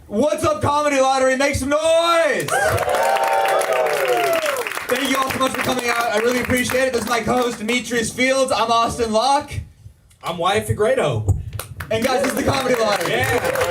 What's up, Comedy Lottery? Make some noise! Thank you all so much for coming out. I really appreciate it. This is my co-host, Demetrius Fields. I'm Austin Locke. I'm Wyatt Feegrado. And guys, this is the Comedy Lottery. Yeah.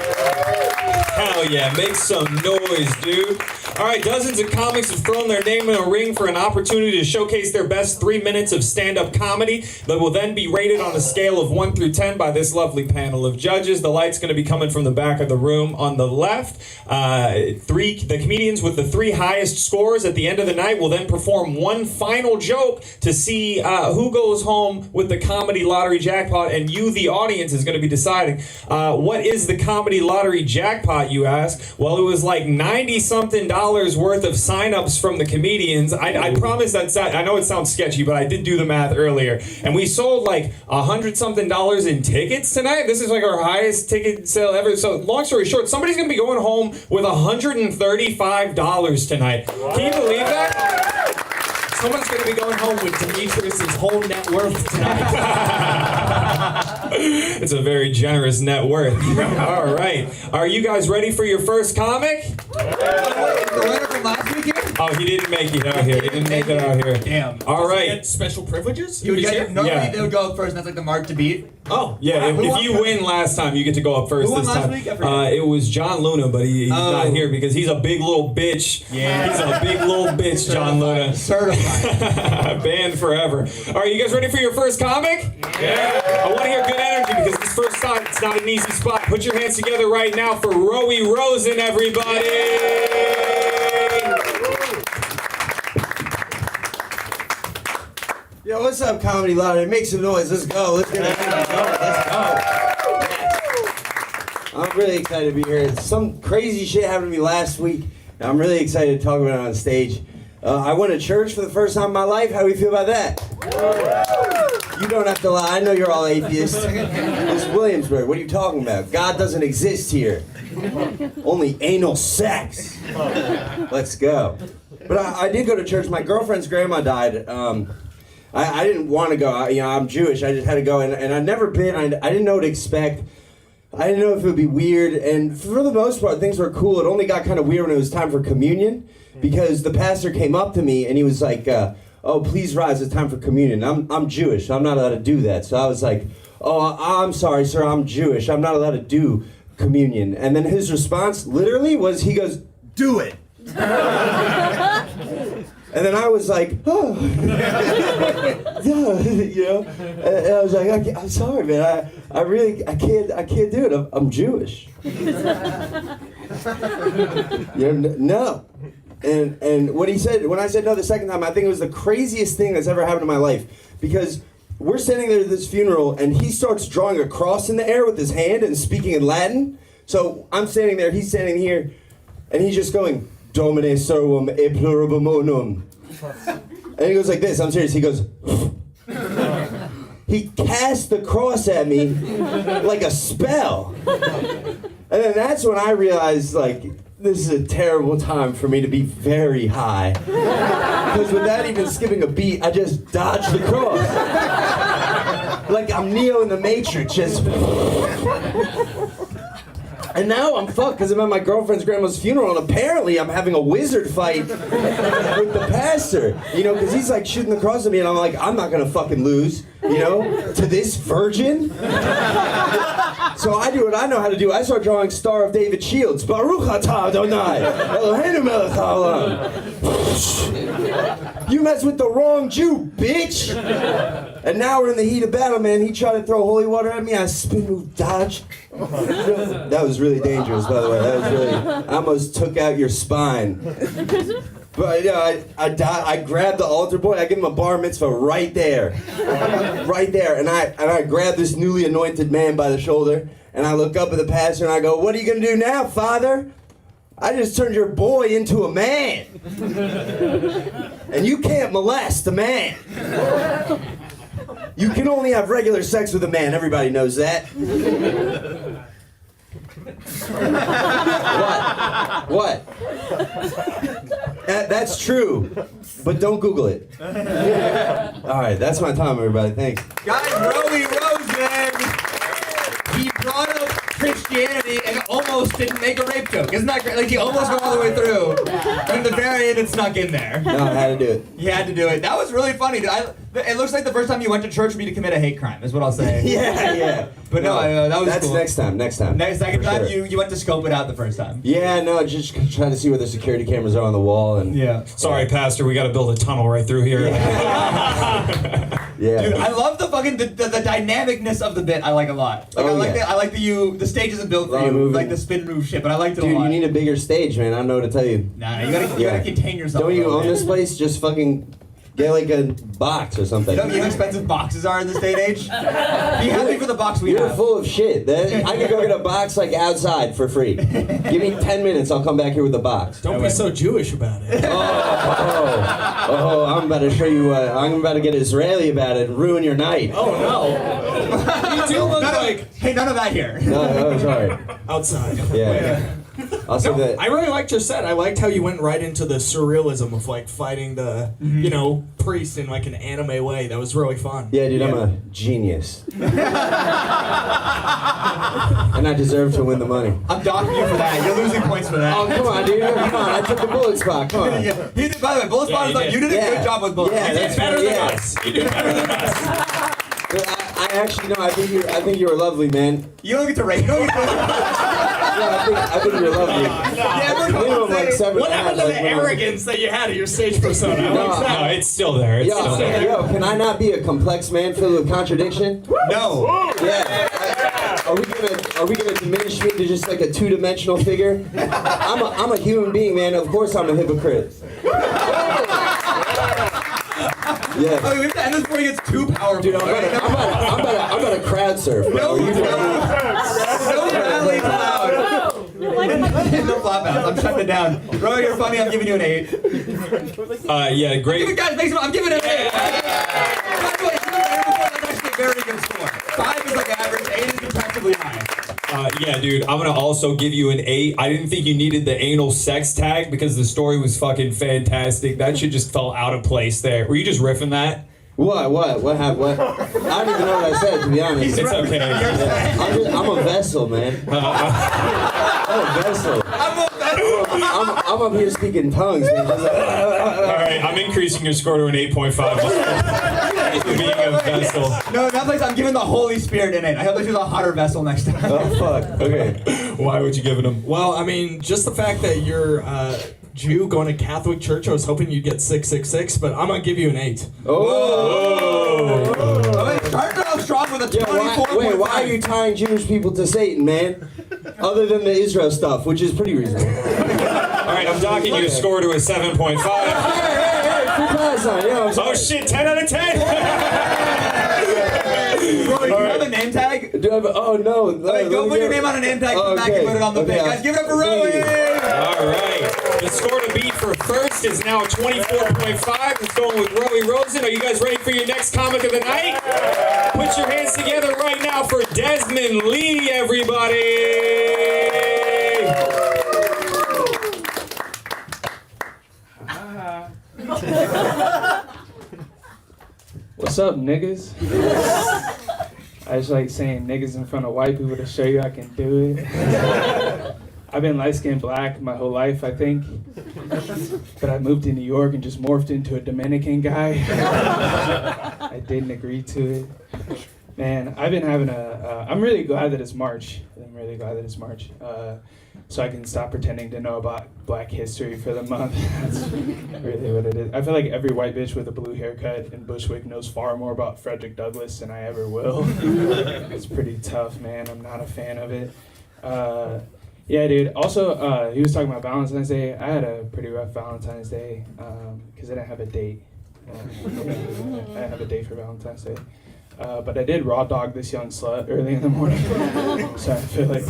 Hell yeah, make some noise, dude. All right, dozens of comics have thrown their name in a ring for an opportunity to showcase their best 3 minutes of stand-up comedy that will then be rated on a scale of 1 through 10 by this lovely panel of judges. The light's going to be coming from the back of the room on the left. The comedians with the 3 highest scores at the end of the night will then perform one final joke to see who goes home with the Comedy Lottery jackpot, and you, the audience, is going to be deciding. What is the Comedy Lottery jackpot, you ask? Well, it was like $90-something worth of signups from the comedians. I promise I know it sounds sketchy, but I did do the math earlier, and we sold like $100-something in tickets tonight. This is like our highest ticket sale ever. So long story short, somebody's gonna be going home with $135 tonight. Can you believe that? Someone's going to be going home with Demetrius' whole net worth tonight. It's a very generous net worth. All right. Are you guys ready for your first comic? The winner from last week here? Oh, he didn't make it out here. He didn't make it out here. Damn. All right. Get special privileges? Normally Yeah. they would go up first, and that's like the mark to beat. Oh, yeah. If you win last time, you get to go up first Who won this last time. week? I forget. It was John Luna, but he's not here because he's a big little bitch. Yeah. He's a big little bitch, John Luna. Certified. Banned forever. All right, you guys ready for your first comic? Yeah. I want to hear good energy because this first time, it's not an easy spot. Put your hands together right now for Rowie Rosen, everybody. Yo, what's up, Comedy Lottery? Make some noise. Let's go. Let's get it going. Let's go. I'm really excited to be here. Some crazy shit happened to me last week, and I'm really excited to talk about it on stage. I went to church for the first time in my life. How do we feel about that? You don't have to lie. I know you're all atheists. It's Williamsburg. What are you talking about? God doesn't exist here. Only anal sex. Let's go. But I did go to church. My girlfriend's grandma died. I didn't want to go. I'm Jewish. I just had to go, and I'd never been. I didn't know what to expect. I didn't know if it would be weird, and for the most part, things were cool. It only got kind of weird when it was time for communion, because the pastor came up to me, and he was like, oh, please rise, it's time for communion. I'm Jewish, so I'm not allowed to do that. So I was like, oh, I'm sorry, sir, I'm Jewish. I'm not allowed to do communion. And then his response, literally, was he goes, do it. And then I was like, oh, you know, and I was like, I'm sorry, man. I can't do it. I'm Jewish. No. And when I said no the second time, I think it was the craziest thing that's ever happened in my life, because we're sitting there at this funeral, and he starts drawing a cross in the air with his hand and speaking in Latin. So I'm standing there, he's standing here, and he's just going, Domine servum e pluribus unum. And he goes like this, I'm serious, he goes, he cast the cross at me like a spell. And then that's when I realized, like, this is a terrible time for me to be very high. Because without even skipping a beat, I just dodged the cross. Like I'm Neo in the Matrix, just... And now I'm fucked because I'm at my girlfriend's grandma's funeral, and apparently I'm having a wizard fight with the pastor. You know, because he's like shooting the cross at me, and I'm like, I'm not gonna fucking lose, you know, to this virgin. So I do what I know how to do. I start drawing Star of David Shields. Baruch atah Adonai, Eloheinu melech haolam. You mess with the wrong Jew, bitch. And now we're in the heat of battle, man. He tried to throw holy water at me. I spin move, dodge. That was really dangerous, by the way. I almost took out your spine. But I grabbed the altar boy. I give him a bar mitzvah right there, and I grab this newly anointed man by the shoulder, and I look up at the pastor and I go, "What are you gonna do now, Father? I just turned your boy into a man, and you can't molest a man. You can only have regular sex with a man. Everybody knows that." What? That's true, but don't Google it. All right, that's my time, everybody. Thanks. Guys, Rowie Rosen, he brought up Christianity and almost almost didn't make a rape joke. Isn't that great? Like, he almost went all the way through. But in the very end, it snuck in there. No, I had to do it. He had to do it. That was really funny. It looks like the first time you went to church would be to commit a hate crime, is what I'll say. Yeah. But no, that was That's cool. next time. Second For time, sure. you went to scope it out the first time. Yeah, no, just trying to see where the security cameras are on the wall. And Yeah. Sorry, Pastor, we got to build a tunnel right through here. Yeah. Dude, I love the fucking the dynamicness of the bit. I like a lot. Like, Oh, I like the stage isn't built for Lot of you, moving. like the spin move shit. But I liked it a Dude, lot. you need a bigger stage, man. I don't know what to tell you. Nah, you gotta contain yourself. Don't a you little own bit. this place? Just fucking get like a box or something. You know how expensive boxes are in this day and age? Be happy for the box we You're have. full of shit. I could go get a box like outside for free. Give me 10 minutes, I'll come back here with a box. Don't be so Jewish about it. Oh, I'm about to show you. I'm about to get Israeli about it and ruin your night. Oh no. You do look like None of that here. No, sorry. outside. Yeah. I'll say No, that. I really liked your set. I liked how you went right into the surrealism of like fighting the, priest in like an anime way. That was really fun. Yeah, dude, I'm a genius. And I deserve to win the money. I'm docking you for that. You're losing points for that. Oh, come on, dude. Come on. I took the bullet spot. Come on. Yeah. He did, by the way, bullet spot is like, you did a good job with bullet Yeah, spot. that's Better than yeah. us. You do better than us. But I actually, no, I think you were lovely, man. You don't get to rate. You don't get to Yeah, I think you're lovely. Minimum like 7 What happened to the arrogance that you had at your stage persona? No, it's still there. It's still there. Yo, can I not be a complex man filled with contradiction? No. Yeah. Are we gonna diminish me to just like a two-dimensional figure? I'm a human being, man. Of course I'm a hypocrite. Yeah. Oh, we have to end this before he gets too powerful. Dude, I'm about to crowd surf, bro. No rallies allowed. No flop outs. I'm shutting it down. Bro, you're funny. I'm giving you an 8. Yeah, great. Guys, I'm giving it an 8. By the way, that's actually a very good score. 5 is like average. 8 is impressively high. Yeah, dude, I'm gonna also give you an 8. I didn't think you needed the anal sex tag because the story was fucking fantastic. That shit just fell out of place there. Were you just riffing that? What happened? What? I don't even know what I said, to be honest. It's okay. I'm a vessel, man. I'm a vessel. I'm up here speaking tongues, man. Just like, Alright, I'm increasing your score to an 8.5 just for being a vessel. No, not place. I'm giving the Holy Spirit in it. I hope they choose a hotter vessel next time. oh, fuck. Okay. Why would you give it him? Well, I mean, just the fact that you're Jew going to Catholic church, I was hoping you'd get 666, but I'm gonna give you an 8. Oh, wait, started off strong with a 24.5. Why are you tying Jewish people to Satan, man? Other than the Israel stuff, which is pretty reasonable. Alright, I'm docking your score to a 7.5. Hey, free pass on, yo. Oh shit, 10 out of 10! Bro, do you have a name tag? Do I have oh, no. Wait, go put your name on a name tag, come back and put it on the page. Guys, give it up for Rowie! Alright, the score to beat for first is now 24.5. It's going with Rowie Rosen. Are you guys ready for your next comic of the night? Put your hands together right now for Desmond Lee, everybody! What's up, niggas? I just like saying niggas in front of white people to show you I can do it. I've been light-skinned black my whole life, I think. But I moved to New York and just morphed into a Dominican guy. I didn't agree to it. Man, I've been having I'm really glad that it's March. So I can stop pretending to know about Black history for the month. That's really what it is. I feel like every white bitch with a blue haircut and Bushwick knows far more about Frederick Douglass than I ever will. It's pretty tough, man. I'm not a fan of it. Yeah, dude. Also, he was talking about Valentine's Day. I had a pretty rough Valentine's Day because I didn't have a date. I didn't have a date for Valentine's Day. But I did raw dog this young slut early in the morning. So I feel like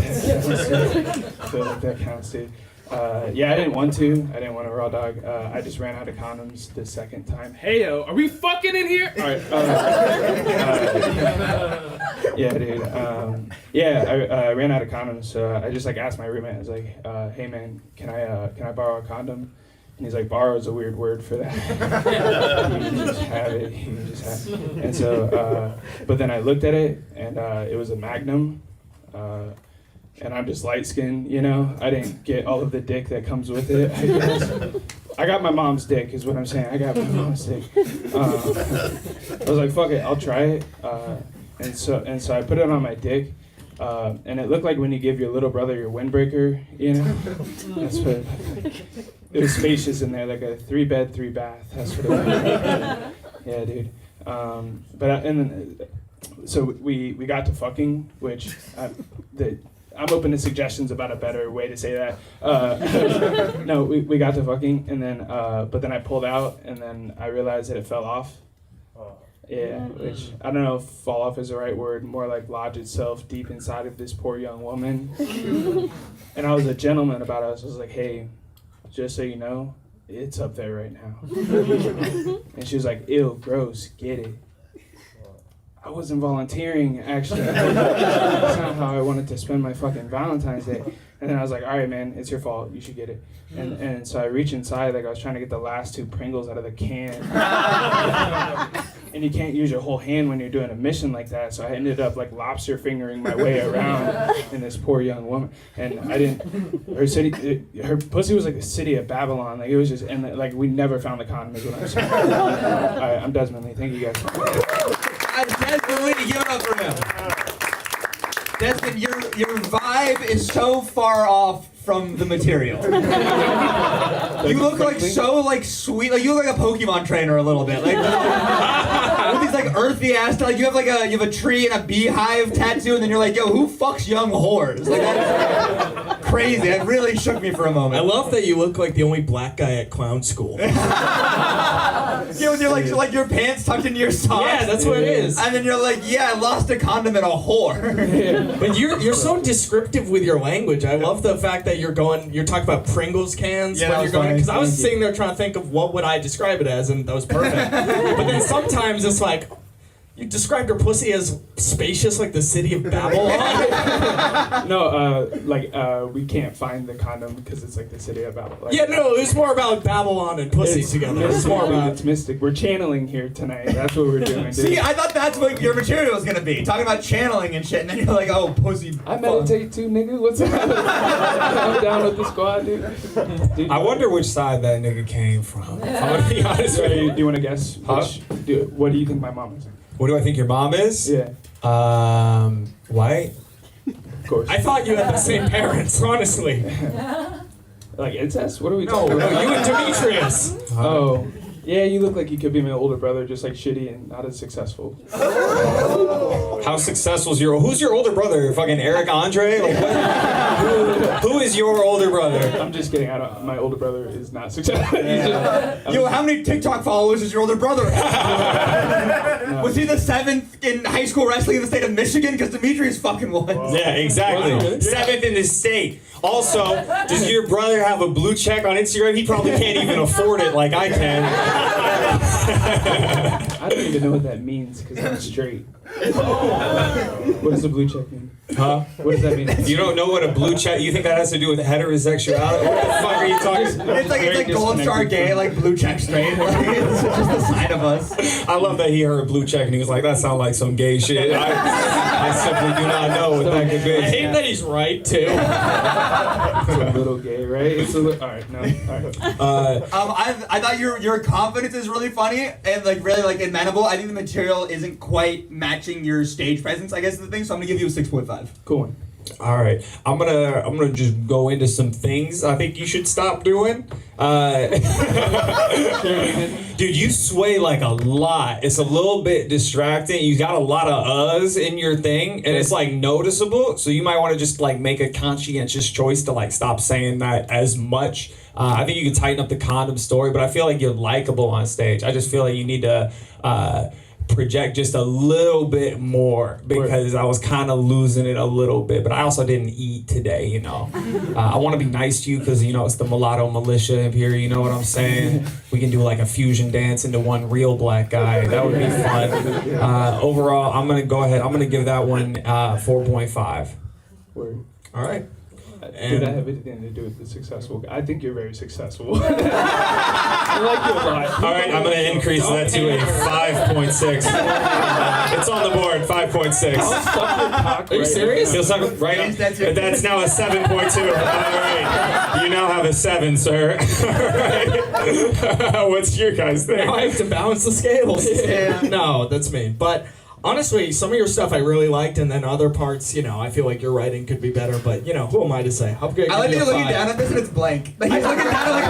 that counts, dude. Yeah, I didn't want to raw dog. I just ran out of condoms the second time. Hey-o, are we fucking in here? All right. Yeah, dude. I ran out of condoms, so I just like asked my roommate. I was like, "Hey, man, can I borrow a condom?" And he's like, borrow is a weird word for that. You can just have it. And so, but then I looked at it, and it was a Magnum. and I'm just light skinned, you know. I didn't get all of the dick that comes with it, I guess. I got my mom's dick, is what I'm saying. I got my mom's dick. I was like, fuck it, I'll try it. And so I put it on my dick, and it looked like when you give your little brother your windbreaker, you know. That's what it was spacious in there, like a 3-bed, 3-bath. That's what it was. Yeah, dude. So we got to fucking, which I'm open to suggestions about a better way to say that. No, we got to fucking, and then but then I pulled out, and then I realized that it fell off. Yeah, which I don't know if fall off is the right word, more like lodge itself deep inside of this poor young woman. And I was a gentleman about it. I was like, hey, just so you know, it's up there right now. And she was like, ew, gross, get it. I wasn't volunteering, actually. That's not how I wanted to spend my fucking Valentine's Day. And then I was like, all right, man, it's your fault. You should get it. And so I reached inside, like I was trying to get the last 2 Pringles out of the can. And you can't use your whole hand when you're doing a mission like that. So I ended up like lobster fingering my way around in this poor young woman. And her pussy was like the city of Babylon. Like it was just, and like we never found the condom is what I'm saying. All right, I'm Desmond Lee. Thank you guys. Desmond Lee, give it up for him. Desmond, your vibe is so far off from the material. You look like so like sweet, like you look like a Pokemon trainer a little bit, like with these like earthy ass, like you have a tree and a beehive tattoo, and then you're like, yo, who fucks young whores? Like that's crazy. That really shook me for a moment. I love that you look like the only black guy at clown school. Yeah, when you're like your pants tucked into your socks. Yeah, that's what it is. And then you're like, yeah, I lost a condom and a whore. Yeah. But you're so descriptive with your language. I love the fact that you're talking about Pringles cans when you're going, because I was sitting there trying to think of what would I describe it as, and that was perfect. But then sometimes it's like, you described your pussy as spacious like the city of Babylon? No, we can't find the condom because it's like the city of Babylon. Like, yeah, no, it's more about Babylon and pussies together. It's more about... It's mystic. We're channeling here tonight. That's what we're doing, dude. See, I thought that's what your material was going to be. Talking about channeling and shit, and then you're like, oh, pussy. I meditate too, nigga. What's up? I'm down with the squad, dude. I wonder which side that nigga came from. I'm gonna be honest with you. Do you want to guess? Huh? What do you think my mom is? What do I think your mom is? Yeah. White? Of course. I thought you had the same parents, honestly. Like incest? What are we No, talking about? you and Demetrius. Oh. Yeah, you look like you could be my older brother, just like shitty and not as successful. How successful is who's your older brother? Fucking Eric Andre? Like what? Who is your older brother? I'm just kidding. My older brother is not successful. Yo, how many TikTok followers does your older brother have? Was he the 7th in high school wrestling in the state of Michigan? Because Demetrius fucking won. Yeah, exactly. 7th in the state. Also, does your brother have a blue check on Instagram? He probably can't even afford it like I can. I don't even know what that means because I'm straight. What does a blue check mean? Huh? What does that mean? You don't know what a blue check? You think that has to do with heterosexuality? What the fuck are you talking? It's like gold star gay, like blue check straight. It's just a sign of us. I love that he heard blue check and he was like, that sounds like some gay shit. I simply do not know what that could be. I hate that he's right, too. It's a little gay, right? It's a little... Alright, no. Alright. I thought your confidence is really funny and like really like amenable. I think the material isn't quite matching your stage presence, I guess is the thing, so I'm gonna give you a 6.5. Cool one. All right, I'm gonna just go into some things I think you should stop doing. Dude, you sway like a lot. It's a little bit distracting. You got a lot of uhs in your thing, and it's like noticeable. So you might want to just like make a conscientious choice to like stop saying that as much. I think you can tighten up the condom story, but I feel like you're likable on stage. I just feel like you need to project just a little bit more because I was kind of losing it a little bit, but I also didn't eat today, you know. I want to be nice to you because, you know, it's the mulatto militia up here, you know what I'm saying? We can do like a fusion dance into one real black guy. That would be fun. Overall, I'm going to go ahead. I'm going to give that one 4.5. Word. All right. Did that have anything to do with the successful guy? I think you're very successful. I like you a lot. All right, I'm going to increase that to a 5.6. It's on the board, 5.6. Are you serious? You'll suck it right? That's now a 7.2. All right. You now have a 7, sir. All right. What's your guys' thing? Now I have to balance the scales. No, that's me. But honestly, some of your stuff I really liked, and then other parts, I feel like your writing could be better. But who am I to say? I'm gonna I like give that you you're a looking 5. down at this and it's blank. Like he's looking down like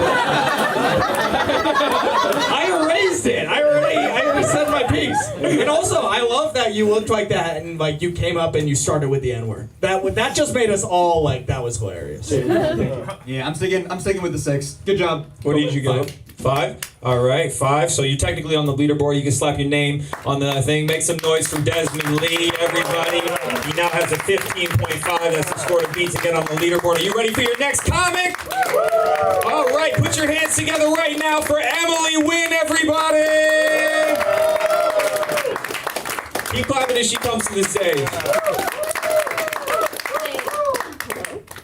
I erased it. I already said my piece. And also, I love that you looked like that, and like you came up and you started with the N-word. That just made us all like that was hilarious. Yeah, I'm sticking with the 6. Good job. What did you get? 5? All right, 5. So you're technically on the leaderboard. You can slap your name on the thing. Make some noise for Desmond Lee, everybody. He now has a 15.5. That's the score to beat to get on the leaderboard. Are you ready for your next comic? All right, put your hands together right now for Emily Wynn, everybody. Keep clapping as she comes to the stage.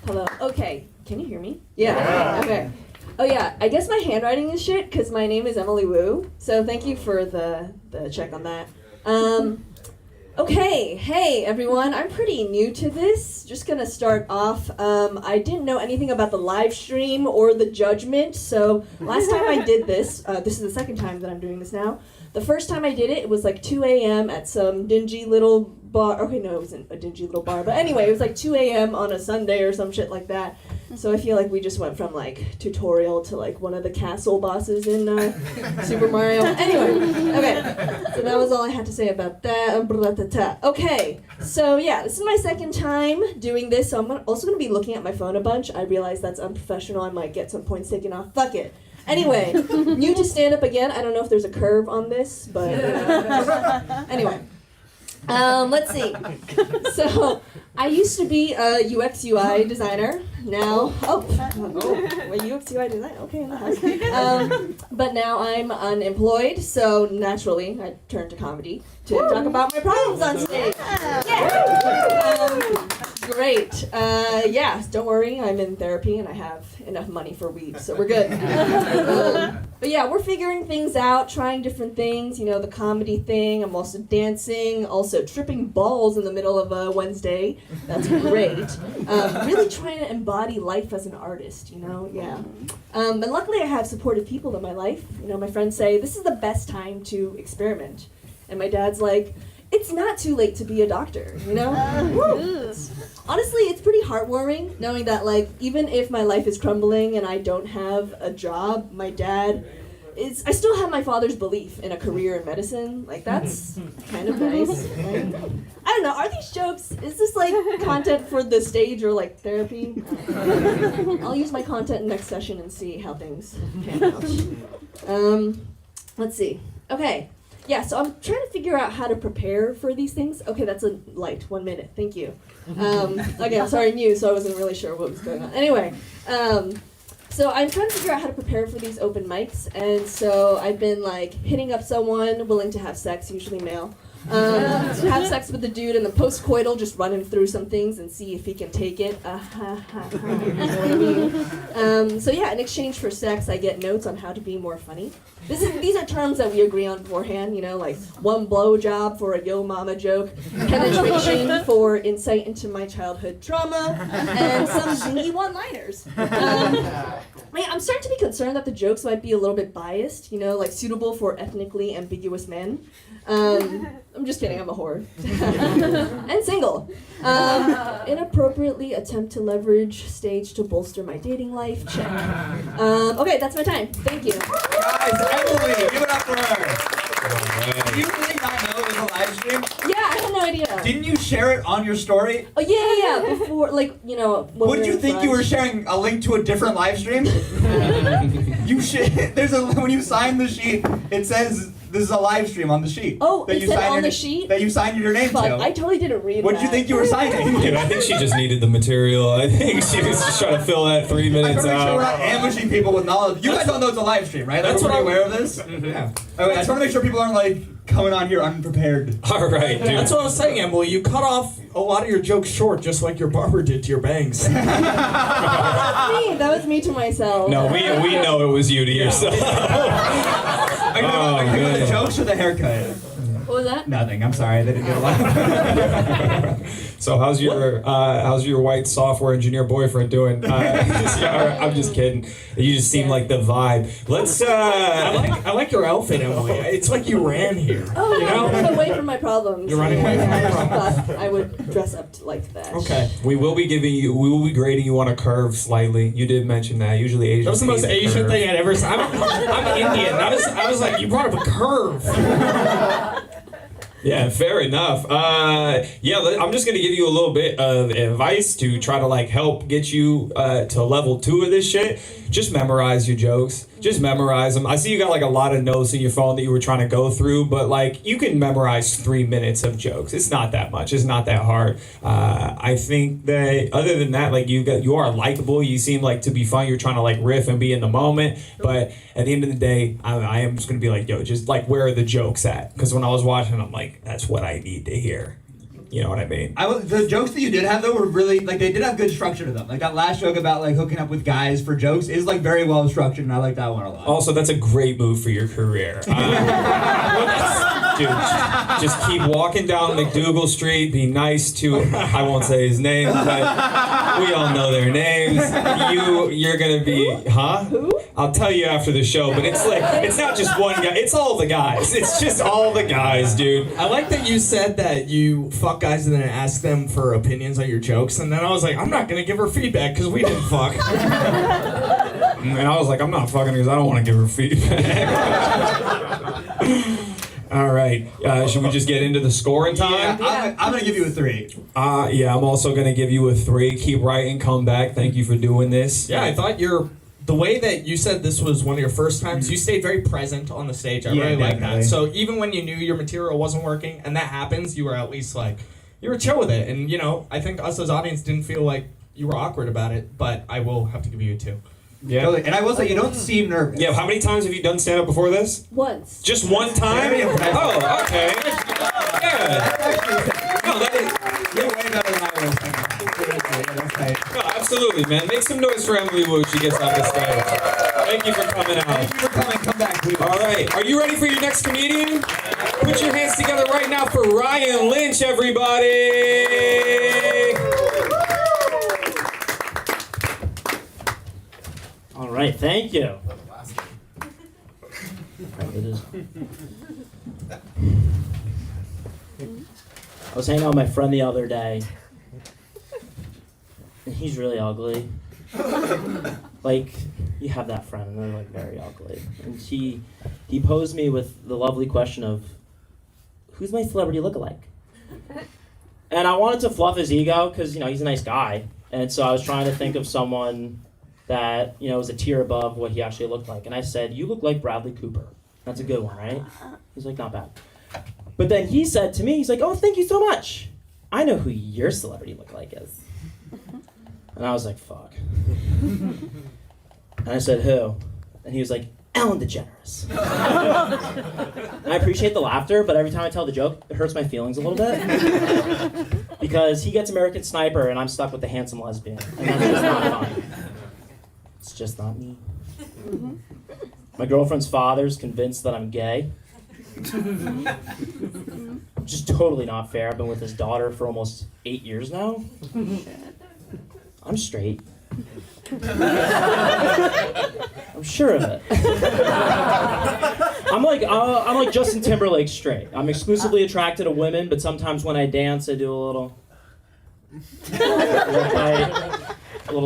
Hello. Okay. Can you hear me? Yeah. Okay. Oh yeah. I guess my handwriting is shit because my name is Emily Wu. So thank you for the check on that. Okay. Hey everyone. I'm pretty new to this. Just gonna start off. I didn't know anything about the live stream or the judgment. So last time I did this, this is the second time that I'm doing this now. The first time I did it was like 2 a.m. at some dingy little bar. Okay, no, it wasn't a dingy little bar. But anyway, it was like 2 a.m. on a Sunday or some shit like that. So I feel like we just went from like tutorial to like one of the castle bosses in Super Mario. Anyway, okay. So that was all I had to say about that. Okay, so yeah, this is my second time doing this. So I'm also going to be looking at my phone a bunch. I realize that's unprofessional. I might get some points taken off. Fuck it. Anyway, new to stand up again. I don't know if there's a curve on this, but anyway. Let's see. So, I used to be a UX UI designer. Now, UX UI designer. Okay, in the house. But now I'm unemployed, so naturally I turned to comedy to talk about my problems on stage. Yeah. Great. Yeah, don't worry, I'm in therapy and I have enough money for weed, so we're good. But yeah, we're figuring things out, trying different things, the comedy thing. I'm also dancing, also tripping balls in the middle of a Wednesday. That's great. Really trying to embody life as an artist, yeah. And luckily I have supportive people in my life. My friends say, this is the best time to experiment. And my dad's like, it's not too late to be a doctor, Honestly, it's pretty heartwarming knowing that, even if my life is crumbling and I don't have a job, my dad I still have my father's belief in a career in medicine. That's kind of nice. Right? I don't know, are these jokes, is this content for the stage or therapy? I'll use my content next session and see how things pan out. Let's see. Okay. Yeah, so I'm trying to figure out how to prepare for these things. Okay, that's a light. 1 minute. Thank you. Okay, I'm sorry, I'm new, so I wasn't really sure what was going on. Anyway, so I'm trying to figure out how to prepare for these open mics, and so I've been hitting up someone willing to have sex, usually male. Have sex with the dude and then post-coital just run him through some things and see if he can take it. You know what I mean? So yeah, in exchange for sex, I get notes on how to be more funny. These are terms that we agree on beforehand, one blowjob for a yo mama joke, penetration for insight into my childhood trauma, and some zingy one-liners. I'm starting to be concerned that the jokes might be a little bit biased, suitable for ethnically ambiguous men. I'm just kidding, I'm a whore. And single. Inappropriately attempt to leverage stage to bolster my dating life. Check. Okay, that's my time. Thank you. Guys, Emily, give it up for her. Did you really not know it was a live stream? Yeah, I had no idea. Didn't you share it on your story? Oh, yeah. Before, Would you think you were sharing a link to a different live stream? You should. When you sign the sheet, it says This is a live stream on the sheet. Oh, that it you said signed on your- the sheet? that you signed your name Fuck, to. I totally didn't read What did you that. think you were signing? Dude, I think she just needed the material. I think she was just trying to fill that 3 I minutes just want to make sure we're out. not ambushing people with knowledge. You guys don't know it's a live stream, right? That's Like, what we're I- aware of this. Yeah. Okay, I just want to make sure people aren't like coming on here unprepared. All right, dude. That's what I was saying, Emily. You cut off a lot of your jokes short, just like your barber did to your bangs. That was me to myself. No, we know it was you to yourself. Are you talking about the man. jokes or the haircut? What was that? Nothing. I'm sorry. They didn't get a lot. So how's your white software engineer boyfriend doing? I'm just kidding. You just seem like the vibe. Let's I like your outfit, Emily. It's like you ran here. Oh, You yeah, know? I'm running away from my problems. You're running away from your problems. I thought I would dress up like that. Okay. we will be grading you on a curve slightly. You did mention that. Usually Asian. That was the most Asian thing I'd ever seen. I'm Indian. I was like, you brought up a curve. Yeah, fair enough. I'm just gonna give you a little bit of advice to try to like help get you to level 2 of this shit. Just memorize your jokes. Just memorize them. I see you got like a lot of notes in your phone that you were trying to go through, but like you can memorize 3 minutes of jokes. It's not that much. It's not that hard. I think that other than that, like you are likable. You seem like to be fun. You're trying to like riff and be in the moment. But at the end of the day, I am just gonna be like, yo, just like where are the jokes at? Because when I was watching, I'm like, that's what I need to hear. You know what I mean? The jokes that you did have though were really like they did have good structure to them. Like that last joke about like hooking up with guys for jokes is like very well structured, and I like that one a lot. Also, that's a great move for your career. Dude, just keep walking down McDougal Street. Be nice to, I won't say his name, but we all know their names. You're gonna be, huh? Who? I'll tell you after the show, but it's like, it's not just one guy, it's all the guys. It's just all the guys, dude. I like that you said that you fuck guys and then ask them for opinions on your jokes, and then I was like, I'm not gonna give her feedback because we didn't fuck. And I was like, I'm not fucking because I don't want to give her feedback. All right, should we just get into the scoring time? Yeah, I'm gonna give you a 3. Yeah, I'm also gonna give you a 3. Keep writing, come back. Thank you for doing this. Yeah, I thought the way that you said this was one of your first times, you stayed very present on the stage. I Yeah, really like definitely. that. So even when you knew your material wasn't working, and that happens, you were at least like, you were chill with it. And, you know, I think us as audience didn't feel like you were awkward about it, but I will have to give you a 2. Yeah. Totally. And I will say you don't seem nervous. Yeah. How many times have you done stand up before this? Once. Just one time? Very impressive. Oh, okay. Yeah. No, that is. You're way better than I was. That's tight. No, absolutely, man. Make some noise for Emily Wu when she gets off the stage. Thank you for coming out. Thank you for coming. Come back, please. All right. Are you ready for your next comedian? Put your hands together right now for Ryan Lynch, everybody. All right, thank you. It is. I was hanging out with my friend the other day, and he's really ugly. Like, you have that friend, and they're like very ugly. And he posed me with the lovely question of, who's my celebrity lookalike? And I wanted to fluff his ego, because, you know, he's a nice guy. And so I was trying to think of someone that, you know, was a tier above what he actually looked like. And I said, you look like Bradley Cooper. That's a good one, right? He's like, not bad. But then he said to me, he's like, oh, thank you so much. I know who your celebrity lookalike is. And I was like, fuck. And I said, who? And he was like, Ellen DeGeneres. And I appreciate the laughter, but every time I tell the joke, it hurts my feelings a little bit. Because he gets American Sniper, and I'm stuck with the handsome lesbian. And that's just not fun. It's just not me. My girlfriend's father's convinced that I'm gay. Which is totally not fair. I've been with his daughter for almost 8 years now. I'm straight. I'm sure of it. I'm like Justin Timberlake straight. I'm exclusively attracted to women, but sometimes when I dance, I do a little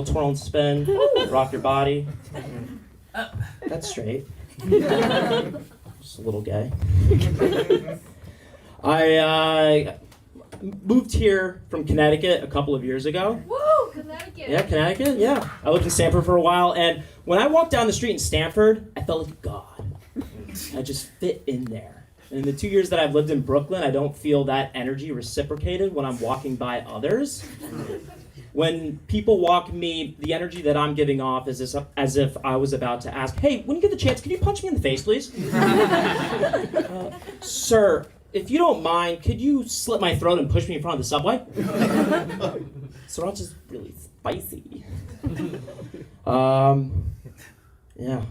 twirl and spin, rock your body. That's straight. Just a little gay. I moved here from Connecticut a couple of years ago. Woo, Connecticut. Yeah, Connecticut, yeah. I lived in Stamford for a while, and when I walked down the street in Stamford, I felt like God. I just fit in there. And in the 2 years that I've lived in Brooklyn, I don't feel that energy reciprocated when I'm walking by others. When people walk me, the energy that I'm giving off is as if I was about to ask, hey, when you get the chance, can you punch me in the face, please? Sir, if you don't mind, could you slit my throat and push me in front of the subway? Sriracha's just really spicy. Yeah.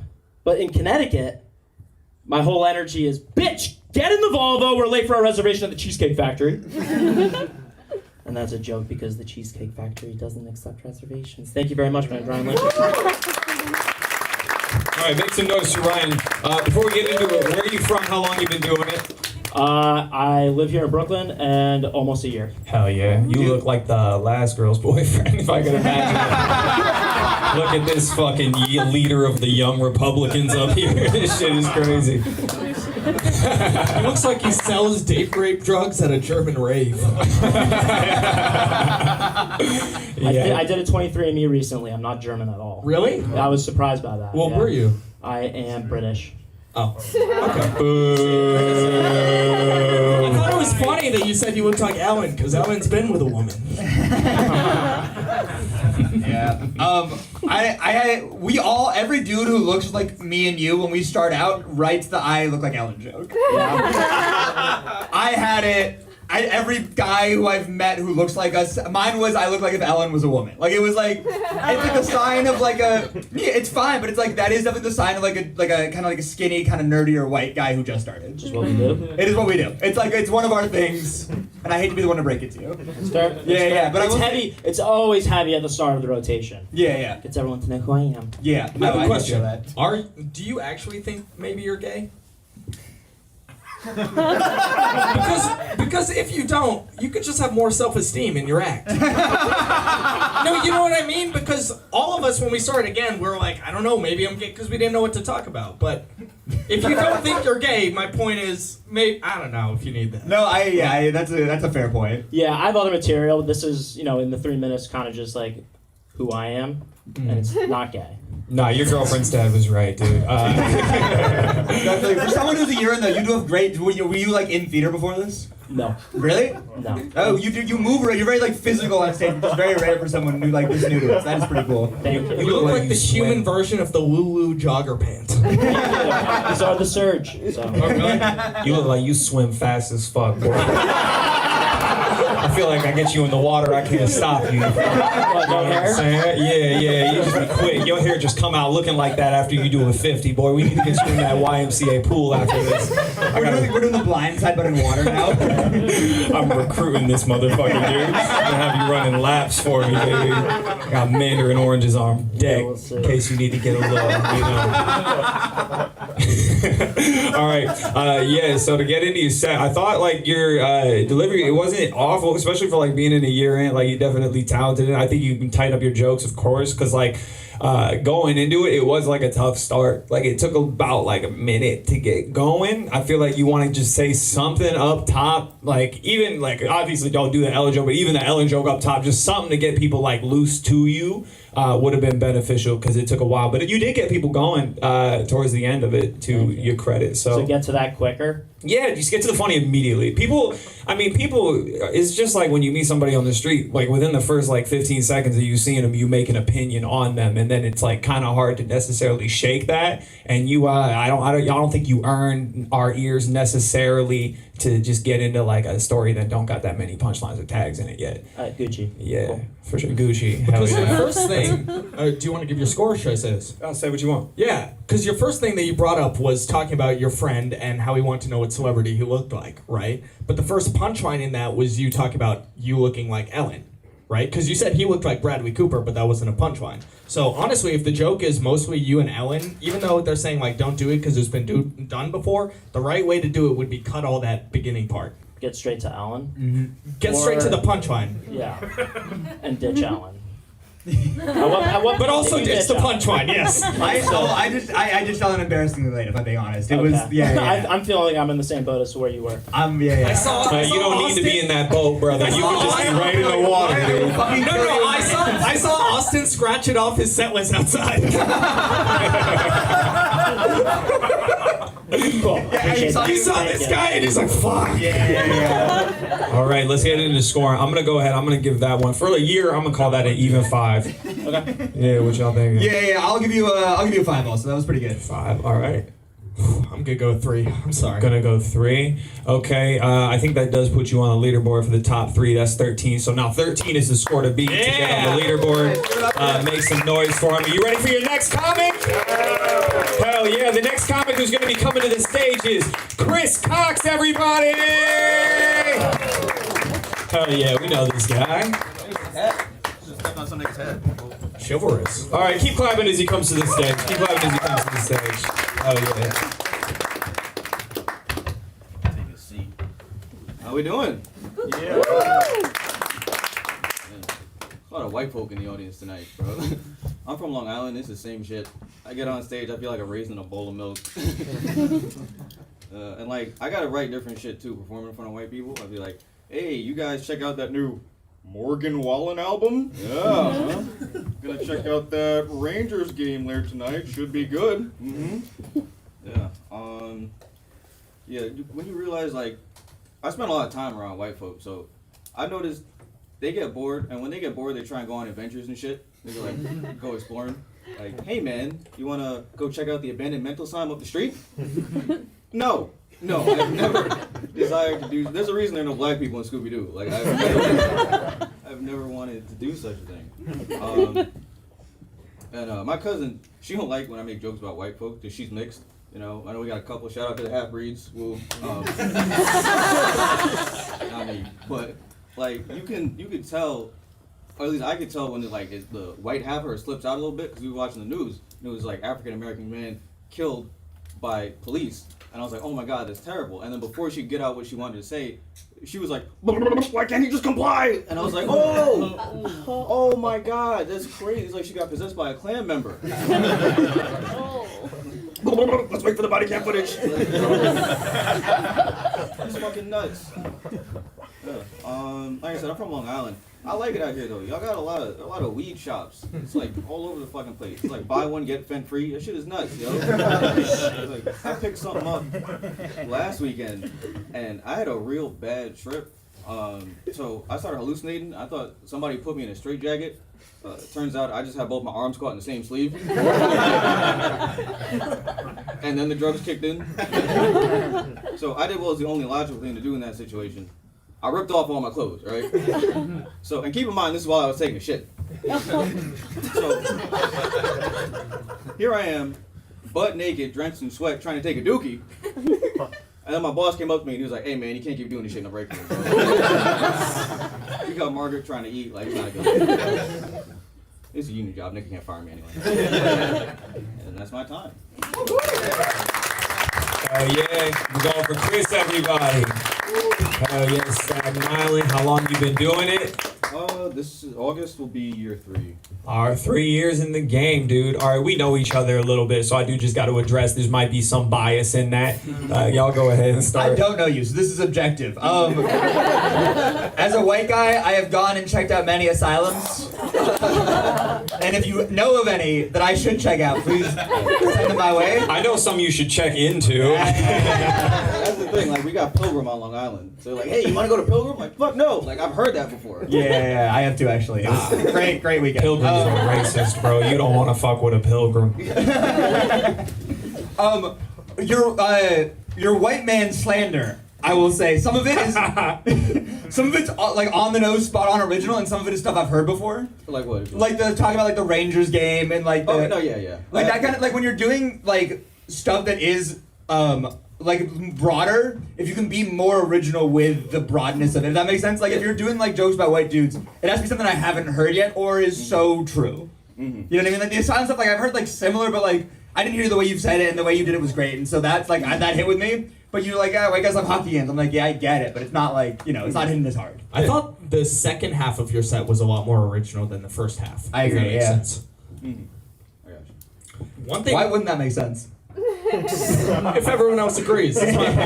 But in Connecticut, my whole energy is, bitch, get in the Volvo, we're late for our reservation at the Cheesecake Factory. And that's a joke because the Cheesecake Factory doesn't accept reservations. Thank you very much, man. Brian Lynch. All right, make some noise for Ryan. Before we get into it, where are you from? How long you been doing it? I live here in Brooklyn and almost a year. Hell yeah. You look like the last girl's boyfriend, if I could imagine. Look at this fucking leader of the young Republicans up here. This shit is crazy. He looks like he sells date rape drugs at a German rave. Yeah. I did a 23andMe recently. I'm not German at all. Really? I was surprised by that. What were you? I am British. Oh. Boo. I thought it was funny that you said you looked like Ellen, because Ellen's been with a woman. Yeah. Every dude who looks like me and you when we start out writes the I look like Ellen joke. Yeah. I had it. Every guy who I've met who looks like us, mine was I look like if Ellen was a woman. Like it was like, it's like a sign of like a, yeah, it's fine, but it's like, that is definitely the sign of like a kind of like a skinny, kind of nerdier white guy who just started. Which is what we do. It is what we do. It's like, it's one of our things, and I hate to be the one to break it to you. Yeah, but it's heavy. It's always heavy at the start of the rotation. Yeah. Gets everyone to know who I am. Yeah. I have a question. That. Do you actually think maybe you're gay? because if you don't, you could just have more self-esteem in your act. No, you know what I mean? Because all of us, when we started again, we were like, I don't know, maybe I'm gay, because we didn't know what to talk about. But if you don't think you're gay, my point is, maybe I don't know if you need that. No, that's a fair point. Yeah, I have other material. This is, in the 3 minutes, kind of just like who I am, and it's not gay. Nah, your girlfriend's dad was right, dude. Definitely. For someone who's a year in though, you do have great. Were you like in theater before this? No. Really? No. Oh, you move. You're very like physical on stage, which is very rare for someone who like is new to this. That is pretty cool. Thank you. You look like the human version of the Lulu jogger pant. These are the Surge. So. Oh, really? You look like you swim fast as fuck, boy. I feel like I get you in the water, I can't stop you. What, no hair? Yeah, you just be quick. Your hair just come out looking like that after you do a 50, boy. We need to get you in that YMCA pool after this. We're doing the blind side, but in water now. I'm recruiting this motherfucker, dude. I'm gonna have you running laps for me, baby. I got mandarin oranges on deck in case you need to get a little, All right, so to get into your set, I thought like your delivery, it wasn't awful, especially for like being in a year in, like you definitely talented and I think you can tighten up your jokes, of course, because like going into it was like a tough start. Like it took about like a minute to get going. I feel like you want to just say something up top, like even like obviously don't do the Ellen joke, but even the Ellen joke up top, just something to get people like loose to you would have been beneficial because it took a while. But you did get people going towards the end of it, to your credit. So get to that quicker. Yeah, just get to the funny immediately. People, it's just like when you meet somebody on the street, like within the first like 15 seconds of you seeing them, you make an opinion on them, and then it's like kind of hard to necessarily shake that. And you, I don't think you earn our ears necessarily to just get into like a story that don't got that many punchlines or tags in it yet. Gucci. Yeah, cool. For sure, Gucci. Because the first thing, do you want to give your score? Or should I say this? I'll say what you want. Yeah, because your first thing that you brought up was talking about your friend and how he wanted to know what celebrity he looked like, right? But the first punchline in that was you talking about you looking like Ellen, right? Because you said he looked like Bradley Cooper, but that wasn't a punchline. So honestly, if the joke is mostly you and Ellen, even though they're saying like don't do it because it's been done before, the right way to do it would be cut all that beginning part. Get straight to Ellen. Mm-hmm. Get straight to the punchline. Yeah. And ditch Ellen. But also ditch the punchline, yes. I just felt embarrassingly late, if I'm being honest. It was, I'm feeling like I'm in the same boat as where you were. I saw you don't need to be in that boat, brother. You can just be right in the water, dude. No, I saw Austin scratch it off his set list outside. He saw this guy and he's like, fuck. Yeah. All right, let's get into scoring. I'm gonna go ahead. I'm gonna give that one for a year. I'm gonna call that an even 5. Okay. Yeah, what y'all think? Yeah. I'll give you a 5 also. That was pretty good. 5. All right. I'm gonna go 3. I'm sorry. Gonna go 3. Okay, I think that does put you on the leaderboard for the top 3. That's 13. So now 13 is the score to beat to get on the leaderboard. Make some noise for him. Are you ready for your next comic? Hell yeah! The next comic who's gonna be coming to the stage is Chris Cox. Everybody! Hell yeah, we know this guy. Chivalrous. All right, keep clapping as he comes to the stage. Keep clapping as he comes to the stage. Hell yeah. Take a seat. How we doing? Yeah. A lot of white folk in the audience tonight, bro. I'm from Long Island. It's the same shit. I get on stage, I feel like a raisin in a bowl of milk. And like, I gotta write different shit too, performing in front of white people. I'd be like, hey, you guys check out that new Morgan Wallen album? Yeah. Huh? Gonna check out that Rangers game later tonight. Should be good. Yeah. Yeah. When you realize, like, I spend a lot of time around white folks, so I noticed they get bored, and when they get bored, they try and go on adventures and shit. They go like, go exploring. Like, hey man, you wanna go check out the abandoned mental asylum up the street? No, I've never desired to do. There's a reason there are no black people in Scooby Doo. Like, I've never wanted to do such a thing. And my cousin, she don't like when I make jokes about white folk because she's mixed. You know, I know we got a couple. Shout out to the half breeds. Woo. Not me, but like you can tell, or at least I could tell when the white half of her slips out a little bit because we were watching the news. And it was like African American man killed by police, and I was like, oh my god, that's terrible. And then before she could get out what she wanted to say, she was like, why can't he just comply? And I was like, oh my god, that's crazy. It's like she got possessed by a Klan member. Let's wait for the body cam footage. It's fucking nuts. Yeah. Like I said, I'm from Long Island. I like it out here though. Y'all got a lot of weed shops. It's like all over the fucking place. It's like buy one get fent free. That shit is nuts, yo. Like, I picked something up last weekend, and I had a real bad trip. So I started hallucinating. I thought somebody put me in a straitjacket. Turns out I just had both my arms caught in the same sleeve. And then the drugs kicked in. So I did what was the only logical thing to do in that situation. I ripped off all my clothes, right? So, and keep in mind, this is while I was taking a shit. So, here I am, butt naked, drenched in sweat, trying to take a dookie. And then my boss came up to me and he was like, hey man, you can't keep doing this shit in the break room. You got Margaret trying to eat, like, it's not good. It's a union job, nigga can't fire me anyway. And that's my time. Yeah, we're going for Chris, everybody. Yes, Staten Island. How long you been doing it? This is August will be year 3. Our 3 years in the game, dude. All right, we know each other a little bit, so I do just got to address there might be some bias in that. Y'all go ahead and start. I don't know you, so this is objective. As a white guy, I have gone and checked out many asylums. And if you know of any that I should check out, please send them my way. I know some you should check into. That's the thing, like, we got Pilgrim on Long Island. So, like, hey, you want to go to Pilgrim? Like, fuck no. Like, I've heard that before. Yeah, I have to actually. It was a great weekend. Pilgrims are racist, bro. You don't want to fuck with a pilgrim. Your white man slander, I will say, some of it is, some of it's like on the nose, spot on original, and some of it is stuff I've heard before. Like what? Like talking about like the Rangers game and like the, oh no, yeah. Like that kind of, like when you're doing like stuff that is like broader, if you can be more original with the broadness of it, if that makes sense. Like if you're doing like jokes about white dudes, it has to be something I haven't heard yet or is so true. You know what I mean? Like the asylum stuff, like I've heard like similar, but like I didn't hear the way you've said it and the way you did it was great, and so that's like that hit with me. But you're like, I guess I'm hockey games. I'm like, yeah, I get it, but it's not like, you know, it's not hitting as hard. I thought the second half of your set was a lot more original than the first half. I agree, If that makes yeah. sense. I got you. One thing. Why wouldn't that make sense? If everyone else agrees, that's my point.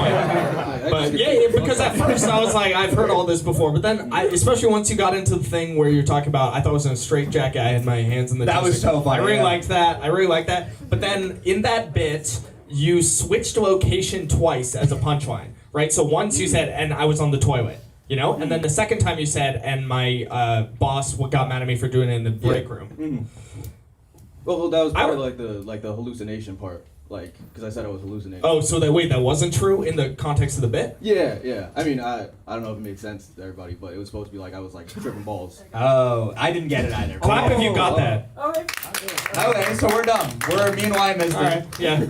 But yeah, because at first I was like, I've heard all this before, but then especially once you got into the thing where you're talking about, I thought it was in a straitjacket, I had my hands in the That was so funny. I really liked that. But then in that bit, you switched location twice as a punchline, right? So once you said, and I was on the toilet, you know? And then the second time you said, and my boss got mad at me for doing it in the break room. Mm-hmm. Well, that was part of like the hallucination part. Like, because I said I was hallucinating. Oh, so that wasn't true in the context of the bit? Yeah. I mean, I don't know if it made sense to everybody, but it was supposed to be like I was like tripping balls. Oh, I didn't get it either. Clap if you got that. Okay, so we're done. Me and Wyatt missed it. Yeah.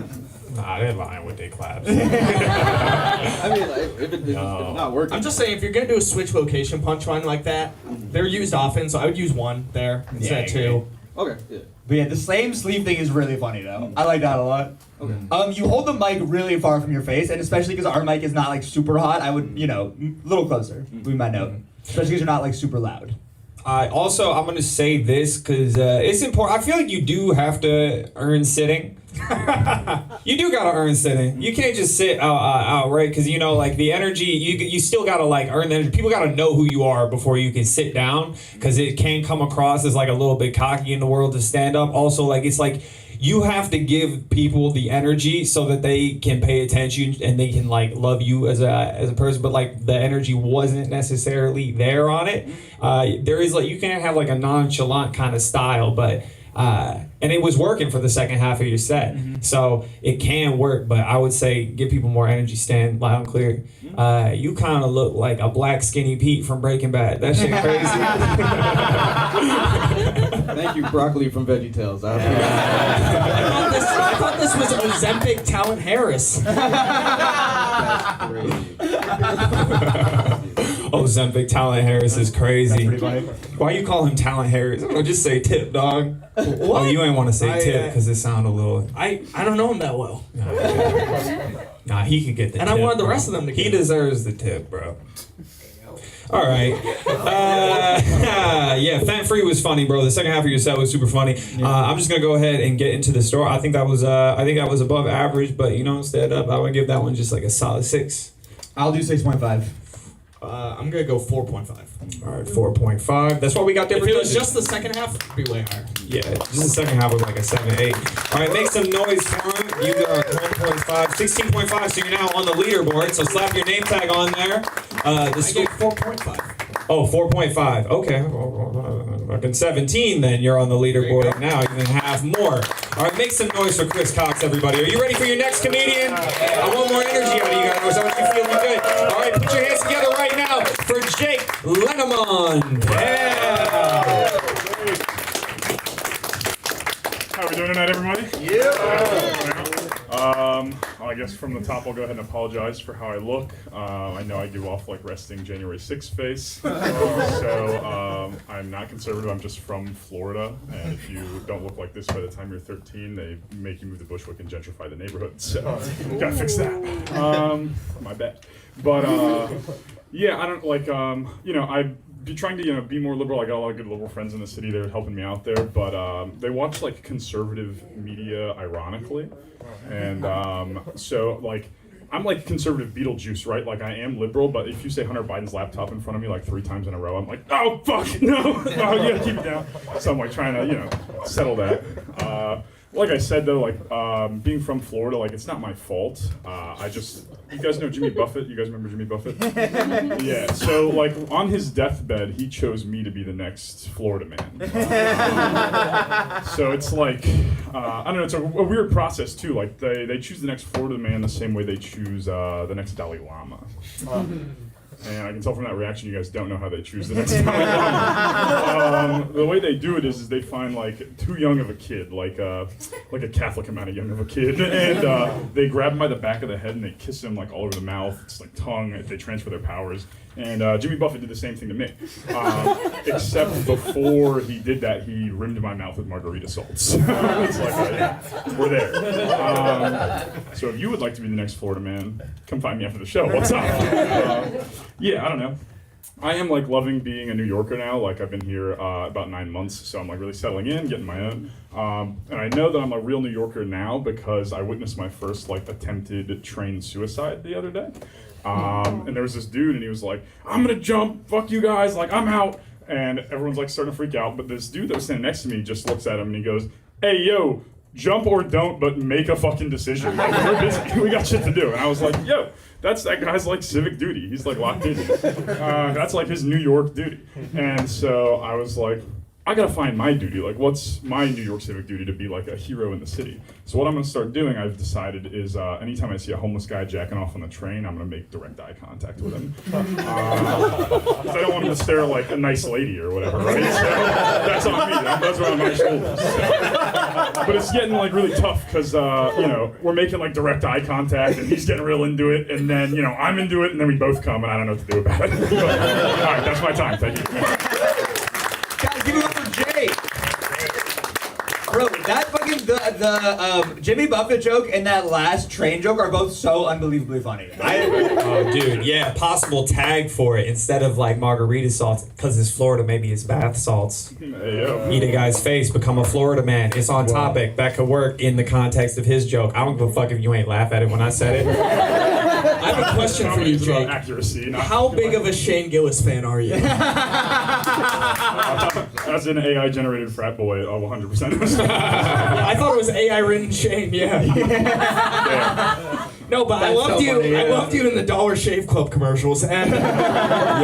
Nah, they're lying with their claps. I mean, like, if it's not working. I'm just saying, if you're gonna do a switch location punchline like that, they're used often, so I would use one there instead of two. Okay, yeah. But yeah, the same sleeve thing is really funny though. I like that a lot. Okay. You hold the mic really far from your face, and especially because our mic is not like super hot, I would, a little closer. We might note, especially because you're not like super loud. I'm gonna say this because it's important. I feel like you do have to earn sitting. You do gotta earn sitting. You can't just sit outright because like the energy. You still gotta like earn the energy. People gotta know who you are before you can sit down because it can come across as like a little bit cocky in the world to stand up. Also, like it's like you have to give people the energy so that they can pay attention and they can like love you as a person. But like the energy wasn't necessarily there on it. There is like you can't have like a nonchalant kind of style, but. And it was working for the second half of your set. So it can work, but I would say give people more energy, stand loud and clear. You kind of look like a black skinny Pete from Breaking Bad. That shit crazy. Thank you, Broccoli from VeggieTales. I thought this was Ozempic Talent Harris. That's crazy. Ozempic Talent Harris is crazy. Pretty funny. Why you call him Talent Harris? I don't know, just say Tip, dog. Oh, you ain't want to say Tip because it sounded a little... I don't know him that well. Nah, he could get the and tip. I wanted the bro. rest of them to get He it. deserves the tip, bro. All right. Yeah, Fat Free was funny, bro. The second half of your set was super funny. I'm just gonna go ahead and get into the story. I think that was above average, but instead up, I would give that one just like a solid 6. I'll do 6.5. I'm gonna go 4.5. All right, 4.5. That's what we got If different. it was just the second half, it'd be way higher. Yeah, just the second half was like a 7, 8. All right, make some noise for him. You got 1.5, 16.5. So you're now on the leaderboard. So slap your name tag on there. I gave 4.5. Oh, 4.5. Okay. Fucking 17 then you're on the leaderboard now. You can have more. All right, make some noise for Chris Cox, everybody. Are you ready for your next comedian? I want more energy out of you guys. I want you feeling good. All right, put your hands together right now for Jake Lenemond. Yeah. How are we doing tonight, everybody? I guess from the top, I'll go ahead and apologize for how I look. I know I give off like resting January 6th face. So I'm not conservative. I'm just from Florida. And if you don't look like this by the time you're 13, they make you move to Bushwick and gentrify the neighborhood. So gotta fix that. My bad. But yeah, I don't like, I'd be trying to, be more liberal. I got a lot of good liberal friends in the city. They're helping me out there. But they watch like conservative media ironically. And so like I'm like conservative Beetlejuice, right? Like I am liberal, but if you say Hunter Biden's laptop in front of me like 3 times in a row, I'm like, oh fuck, no, oh yeah, keep it down. So I'm like trying to, settle that. Like I said though, like being from Florida, like it's not my fault. You guys know Jimmy Buffett? You guys remember Jimmy Buffett? Yeah. So like on his deathbed, he chose me to be the next Florida man. So it's like I don't know. It's a weird process too. Like they choose the next Florida man the same way they choose the next Dalai Lama. And I can tell from that reaction, you guys don't know how they choose the next Dalai Lama. The way they do it is they find like too young of a kid, like a Catholic amount of young of a kid, and they grab him by the back of the head and they kiss him like all over the mouth. It's like tongue. They transfer their powers. And Jimmy Buffett did the same thing to me, except before he did that, he rimmed my mouth with margarita salts. It's like, we're there. So if you would like to be the next Florida man, come find me after the show. What's up? Yeah, I don't know. I am like loving being a New Yorker now. Like I've been here about 9 months, so I'm like really settling in, getting my own. And I know that I'm a real New Yorker now because I witnessed my first like attempted train suicide the other day. And there was this dude, and he was like, "I'm gonna jump, fuck you guys, like I'm out." And everyone's like starting to freak out. But this dude that was standing next to me just looks at him and he goes, "Hey yo, jump or don't, but make a fucking decision. Like, we're busy. We got shit to do. And I was like, yo, that guy's like civic duty. He's like locked in. That's like his New York duty. And so I was like, I gotta find my duty. Like, what's my New York civic duty to be like a hero in the city? So what I'm gonna start doing, I've decided, is anytime I see a homeless guy jacking off on the train, I'm gonna make direct eye contact with him. 'Cause I don't want him to stare like a nice lady or whatever, right? So that's on me. That's on my shoulders. But it's getting like really tough because you know, we're making like direct eye contact, and he's getting real into it, and then you know I'm into it, and then we both come, and I don't know what to do about it. But, all right, that's my time. Thank you. Guys, give it up for Jay. Bro, that fucking the Jimmy Buffett joke and that last train joke are both so unbelievably funny. Oh, dude, yeah, possible tag for it instead of like margarita salts, because it's Florida, maybe it's bath salts. Hey, yo. Eat a guy's face, become a Florida man. It's on topic. That could work in the context of his joke. I don't give a fuck if you ain't laugh at it when I said it. I have a question for you, It's about Jake. accuracy. Not How big of a Shane Gillis fan are you? As an AI-generated frat boy, oh, 100%. I thought it was AI written Shane. Yeah. No, but I That's loved so you. funny, I yeah. loved you in the Dollar Shave Club commercials. And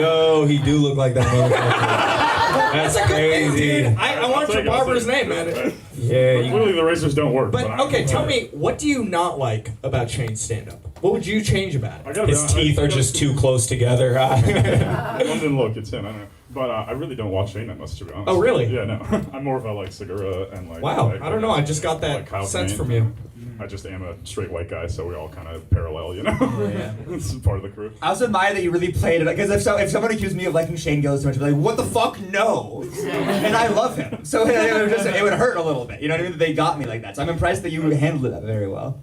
Yo, he do look like that motherfucker. That's Good name, crazy. dude. I wanted your barber's name, man. Yeah, you, Clearly the razors don't work. But I'm- okay, tell me, what do you not like about Shane's stand-up? What would you change about I it? gotta be his honest, teeth are just too close together. London look, it's him. I don't know. But I really don't watch Shane that much, to be honest. Oh, really? Yeah, no. I'm more of a like Segura and like. Wow, like, I don't know. I just got that like Kyle sense Kinane. from you. I just am a straight white guy, so we all kind of parallel, you know. Yeah. This is part of the crew. I also admire that you really played it, because if someone accused me of liking Shane Gillis too much, I'd be like, what the fuck, no. And I love him. So it would hurt a little bit, you know what I mean? That they got me like that. So I'm impressed that you handled it very well.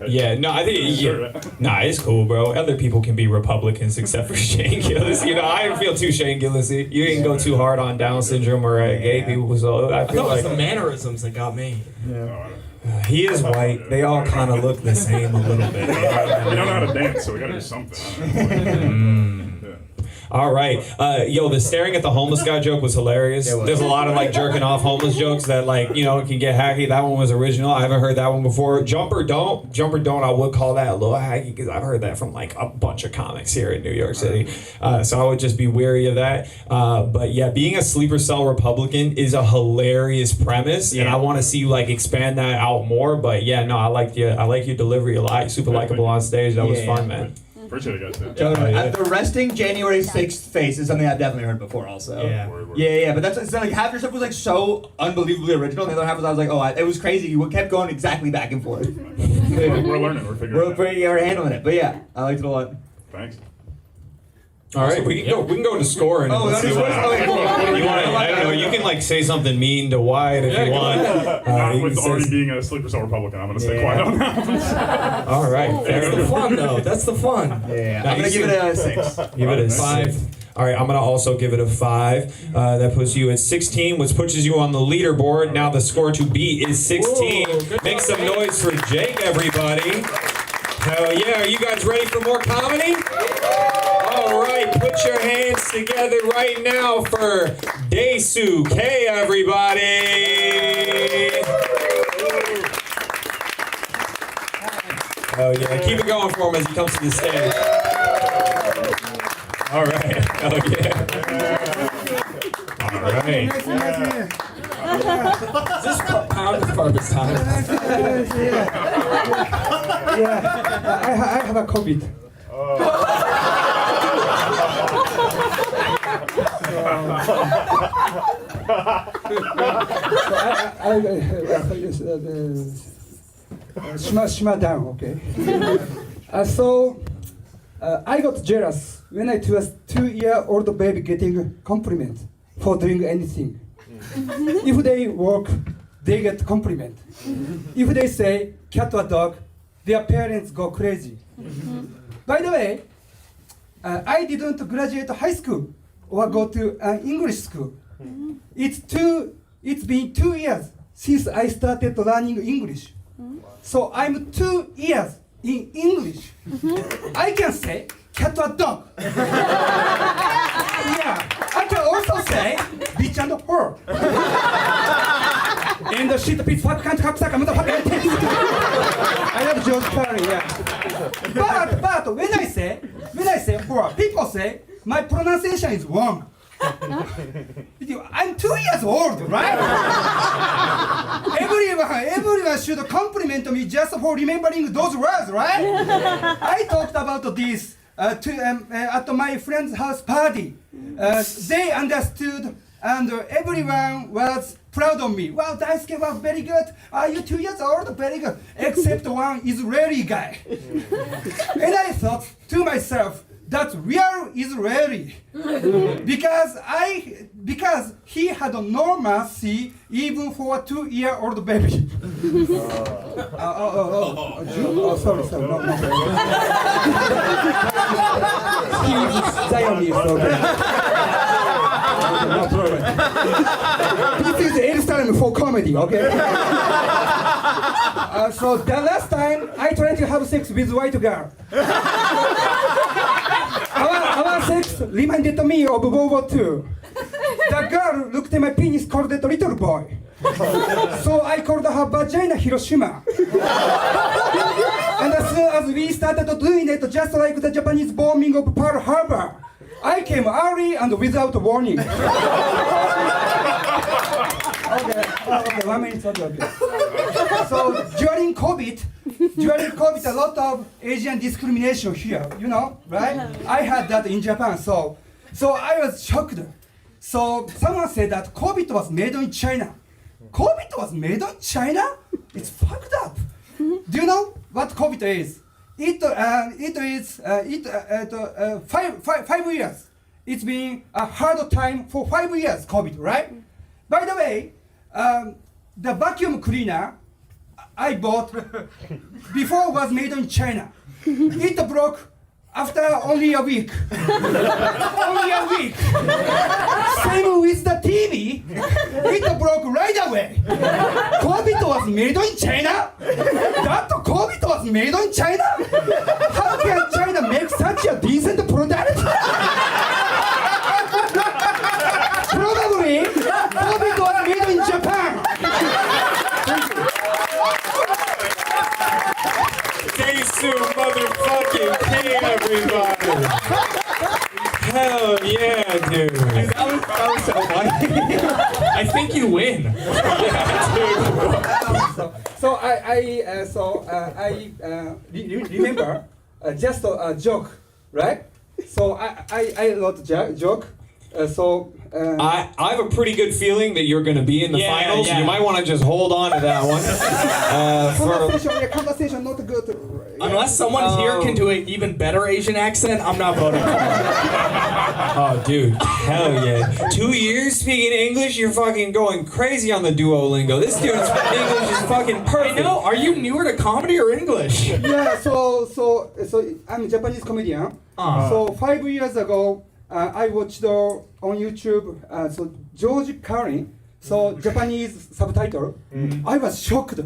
yeah, no, I think nah, it's cool, bro. Other people can be Republicans except for Shane Gillis. You know, I didn't feel too Shane Gillis-y. You didn't go too hard on Down syndrome or gay people, so I I feel thought it was like the mannerisms that got me. he is white. They all kind of look the same a little bit. We don't know how to dance, so we gotta do something. All right, yo, the staring at the homeless guy joke was hilarious. It was. There's a lot of like jerking off homeless jokes that like you know can get hacky. That one was original. I haven't heard that one before. Jump or don't. I would call that a little hacky because I've heard that from like a bunch of comics here in New York City. So I would just be wary of that. But yeah, being a sleeper cell Republican is a hilarious premise, and I want to see you like expand that out more. But yeah, no, I like your delivery a lot. You're super likable on stage. That was Yeah. fun, man. Appreciate it, guys. Totally. yeah. The resting January 6th face is something I've definitely heard before also. Yeah. Word. Yeah, but it's like half your stuff was like so unbelievably original, and the other half was I was like, oh, it was crazy. You kept going exactly back and forth. We're learning. We're figuring it out. We're handling it, but yeah, I liked it a lot. Thanks. All right, we can go to scoring. Oh, and we see got what to score? Okay, cool. you want. I don't know. You can like say something mean to Wyatt if you want. Not You with can already say- being a sleeper cell Republican, I'm gonna stay Yeah. quiet on that. All right, fair That's the fun, though. That's the fun. Yeah, Now I'm gonna you give it a see- 6. give it a Nice. 5. All right, I'm gonna also give it a 5. That puts you at 16, which pushes you on the leaderboard. Now the score to beat is 16. Whoa, good Make job, some Jake. noise for Jake, everybody. Hell yeah! Are you guys ready for more comedy? All right, put your hands together right now for Daesu K, everybody. Oh yeah, keep it going for him as he comes to the stage. All right, oh yeah. All right. Is this pound of carbon's time? I have a COVID. Shima down, okay. So I got jealous when I was 2-year-old baby getting compliment for doing anything. If they walk, they get compliment. If they say cat or dog, their parents go crazy. By the way, I didn't graduate high school or go to an English school. It's been 2 years since I started learning English. So I'm 2 years in English. I can say cat or dog. Yeah, I can also say bitch and whore. and the shit piece fuck can't capsack motherfucker. I love George Carlin, yeah. But when I say, or people say my pronunciation is wrong. I'm 2 years old, right? Everyone should compliment me just for remembering those words, right? I talked about this at my friend's house party. They understood, and everyone was proud of me. Wow, Daisuke was very good. Are you 2 years old? Very good. Except one Israeli guy. And I thought to myself, that's real Israeli. Because he had no mercy even for a 2-year-old baby. Sorry. No. He's Zionist, okay. No problem. This is Jerusalem for comedy, okay? So the last time I tried to have sex with white girl. Our sex reminded me of World War II. The girl looked at my penis, called it little boy. So I called her vagina Hiroshima. And as soon as we started doing it, just like the Japanese bombing of Pearl Harbor, I came early and without warning. Okay, 1 minute, okay. So during COVID, a lot of Asian discrimination here, you know, right? I had that in Japan, so I was shocked. So someone said that COVID was made in China. COVID was made in China? It's fucked up. Do you know what COVID is? It is 5 years. It's been a hard time for 5 years, COVID, right? By the way, the vacuum cleaner I bought before was made in China. It broke after only a week. Only a week. Same with the TV. It broke right away. COVID was made in China? That COVID was made in China? How can China make such a decent product? Probably COVID was made in Japan. Daisu motherfucking king, everybody. Hell yeah, dude. That was so funny. I think you win. So I remember just a joke, right? So I wrote joke. I have a pretty good feeling that you're going to be in the finals. Yeah. You might want to just hold on to that one. Conversation not good. Unless someone here can do an even better Asian accent, I'm not voting for it. Oh, dude. Hell yeah. 2 years speaking English? You're fucking going crazy on the Duolingo. This dude's English is fucking perfect. I know. Are you newer to comedy or English? Yeah, so I'm a Japanese comedian. So 5 years ago, I watched on YouTube, so George Carlin, so Japanese subtitle. I was shocked.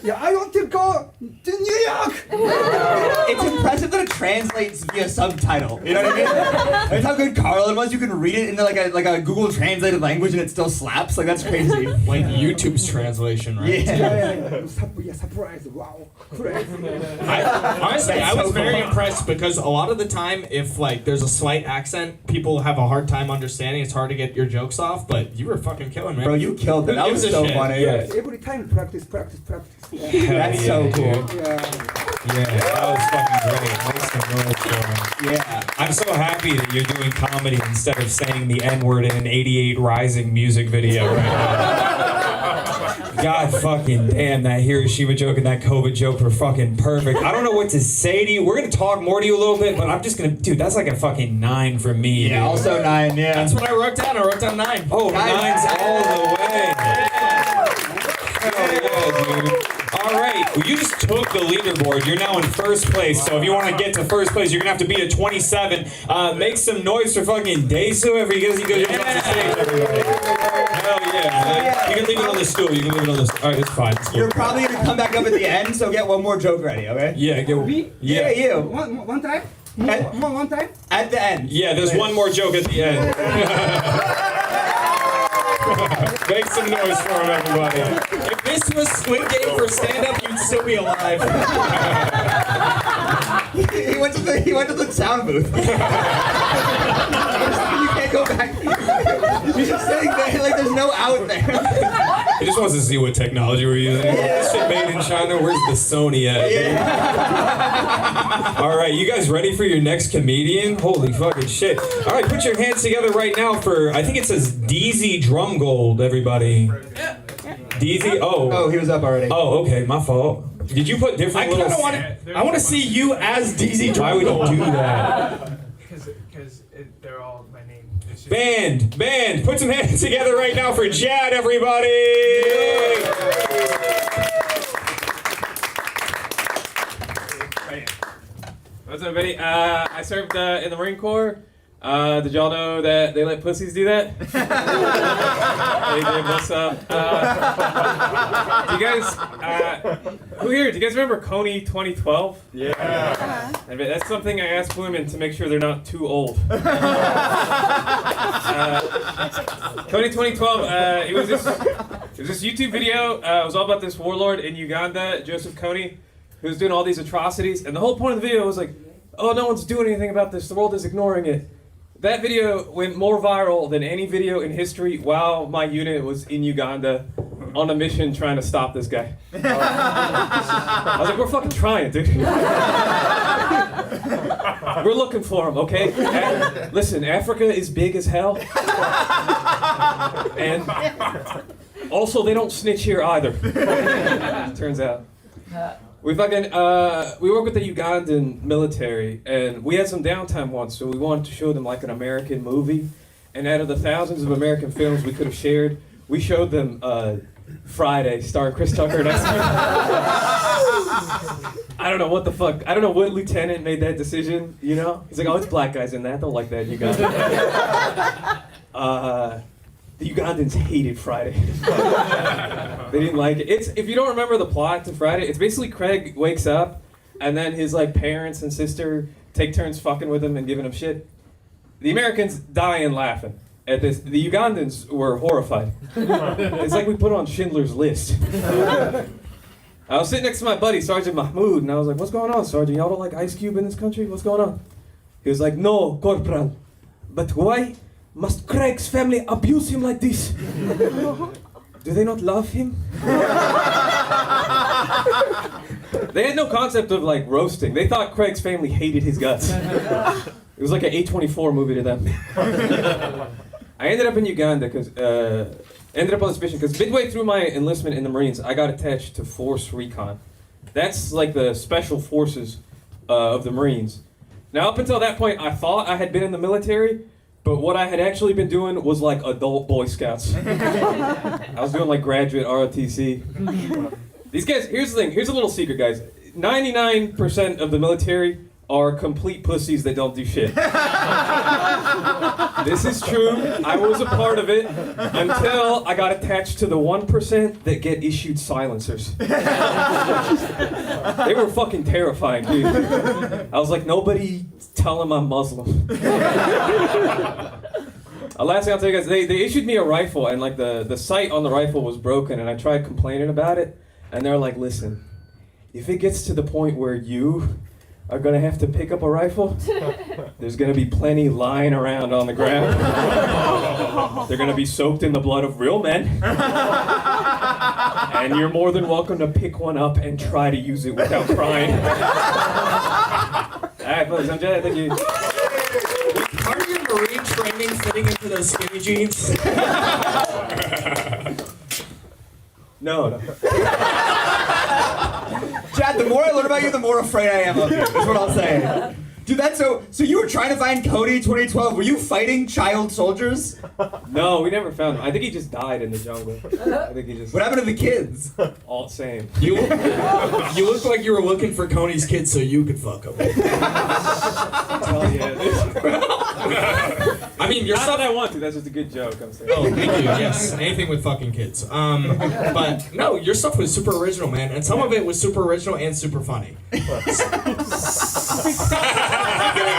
Yeah, I want to go to New York. It's impressive that it translates via subtitle. You know what I mean? That's how good Carlin was. You can read it into like a Google translated language and it still slaps. Like that's crazy. Like YouTube's translation, right? Yeah. Surprise! Wow, crazy. Honestly, I was very impressed because a lot of the time, if like there's a slight accent, people have a hard time understanding. It's hard to get your jokes off, but you were fucking killing, man. Bro, you killed it. That was so funny. Yeah. Every time practice. Yeah. That's so cool. Yeah. Yeah, that was fucking great. Make some noise for him. Yeah. I'm so happy that you're doing comedy instead of saying the N-word in an 88 Rising music video right now. God fucking damn, that Hiroshima joke and that COVID joke were fucking perfect. I don't know what to say to you. We're gonna talk more to you a little bit, but I'm just gonna, dude, that's like a fucking 9 for me. Yeah, dude. also 9, yeah. That's what I wrote down. I wrote down 9. Oh, Nice. 9's all the way. Hell yeah, dude. All right, well, you just took the leaderboard. You're now in first place. So if you want to get to first place, you're gonna have to beat a 27. Make some noise for fucking Daisu if he goes up to stage. Everybody. Hell yeah, man. You can leave it on the stool. You can leave it on the stool. All right, it's fine. It's cool. You're probably gonna come back up at the end, so get one more joke ready, okay? Yeah, Me? Yeah, you. One time? One time? At the end. Yeah, there's one more joke at the end. Make some noise for him, everybody. to a Squid Game for stand-up, you'd still be alive. He went to the sound booth. You can't go back. He's just sitting there like there's no out there. He just wants to see what technology we're using. This shit made in China. Where's the Sony at? All right, you guys ready for your next comedian? Holy fucking shit! All right, put your hands together right now for I think it says DZ Drum Gold. Everybody. DZ. Oh, he was up already. Oh, okay, my fault. Did you put different little? I want to see you as DZ Why would Drum you do that? Because they're all my name. It's just- Band, put some hands together right now for Jad, everybody! What's up, buddy? I served in the Marine Corps. Did y'all know that they let pussies do that? Hey, Dave, what's up? Do you guys, who here, do you guys remember Coney 2012? Yeah. I mean, that's something I asked women to make sure they're not too old. Coney 2012, it was this YouTube video. It was all about this warlord in Uganda, Joseph Kony, who was doing all these atrocities. And the whole point of the video was like, oh, no one's doing anything about this. The world is ignoring it. That video went more viral than any video in history while my unit was in Uganda on a mission trying to stop this guy. I was like, we're fucking trying, dude. We're looking for him, okay? Listen, Africa is big as hell. And also, they don't snitch here either. Turns out. We work with the Ugandan military, and we had some downtime once, so we wanted to show them like an American movie. And out of the thousands of American films we could have shared, we showed them Friday, starring Chris Tucker and I don't know what the fuck. I don't know what lieutenant made that decision. You know, he's like, oh, it's black guys in that. I don't like that in Uganda. The Ugandans hated Friday. They didn't like it. If you don't remember the plot to Friday, it's basically Craig wakes up, and then his like parents and sister take turns fucking with him and giving him shit. The Americans dying laughing at this. The Ugandans were horrified. It's like we put on Schindler's List. I was sitting next to my buddy Sergeant Mahmoud, and I was like, "What's going on, Sergeant? Y'all don't like Ice Cube in this country? What's going on?" He was like, "No, Corporal, but why must Craig's family abuse him like this? Do they not love him?" They had no concept of like roasting. They thought Craig's family hated his guts. It was like an A24 movie to them. I ended up in Uganda ended up on this mission because midway through my enlistment in the Marines, I got attached to Force Recon. That's like the special forces of the Marines. Now, up until that point, I thought I had been in the military. But what I had actually been doing was like adult Boy Scouts. I was doing like graduate ROTC. These guys, here's the thing, here's a little secret, guys. 99% of the military are complete pussies that don't do shit. This is true. I was a part of it until I got attached to the 1% that get issued silencers. They were fucking terrifying, dude. I was like, nobody tell them I'm Muslim. Last thing I'll tell you guys, they issued me a rifle, and like the sight on the rifle was broken, and I tried complaining about it, and they're like, listen, if it gets to the point where you are gonna have to pick up a rifle, there's gonna be plenty lying around on the ground. They're gonna be soaked in the blood of real men. And you're more than welcome to pick one up and try to use it without crying. Alright, folks, I'm Jed, thank you. Part of your Marine training fitting into those skinny jeans? No. Chad, the more I learn about you, the more afraid I am of you. That's what I'll say. Dude, that's so you were trying to find Cody 2012. Were you fighting child soldiers? No, we never found him. I think he just died in the jungle. I think he just... What happened to the kids? All the same. You look like you were looking for Coney's kids so you could fuck them. Hell yeah. I mean, you're Not that I want to, that's just a good joke, I'm saying. Oh, thank you, yes. Anything with fucking kids. But no, your stuff was super original, man. And some of it was super original and super funny. I'm gonna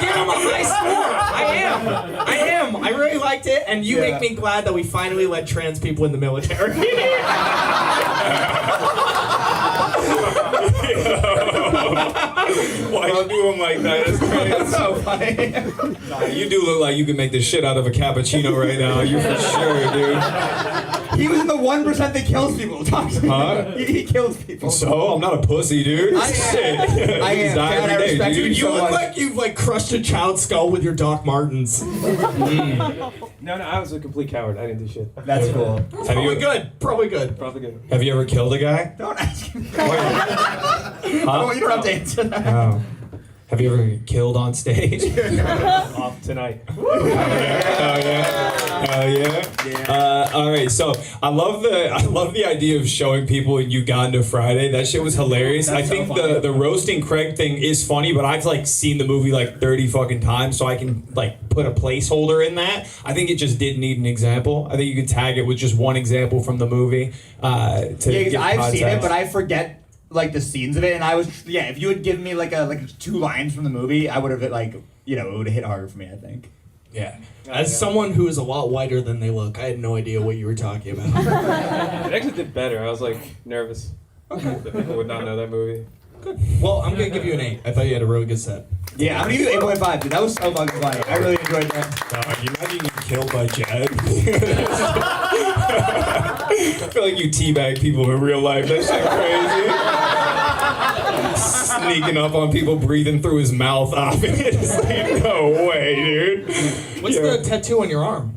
give him a high score. I am. I really liked it, and you make me glad that we finally let trans people in the military. Why you do him like that? That's crazy. That's so funny. Nah, you do look like you can make the shit out of a cappuccino right now. You for sure, dude. He was in the 1% that kills people. Talk to me. Huh? He kills people. So I'm not a pussy, dude. I am. Shit. I He's am. dying God, I every day, respect dude. you You so look much. like you've like crushed a child's skull with your Doc Martens. No, I was a complete coward. I didn't do shit. That's cool. Have Probably you good. Probably good. Probably good. have you ever killed a guy? Don't ask him. Huh? You don't have to answer that. Oh. Have you ever killed on stage? Off tonight. Oh yeah. All right. So I love the idea of showing people in Uganda Friday. That shit was hilarious. I think the roasting Craig thing is funny, but I've like seen the movie like 30 fucking times, so I can like put a placeholder in that. I think it just didn't need an example. I think you could tag it with just one example from the movie. To Yeah, give I've seen it, context. but I forget like the scenes of it, and I was if you had given me like 2 lines from the movie, I would have it would have hit harder for me, I think. Yeah. As someone who is a lot whiter than they look, I had no idea what you were talking about. It actually did better. I was like nervous that people would not know that movie. Well, I'm gonna give you an 8. I thought you had a really good set. Yeah, I'm gonna give you 8.5, dude. That was so fucking funny. I really enjoyed that. You imagine getting killed by Jed? I feel like you teabag people in real life. That shit crazy. Sneaking up on people, breathing through his mouth off it. It's like, no way, dude. What's the tattoo on your arm?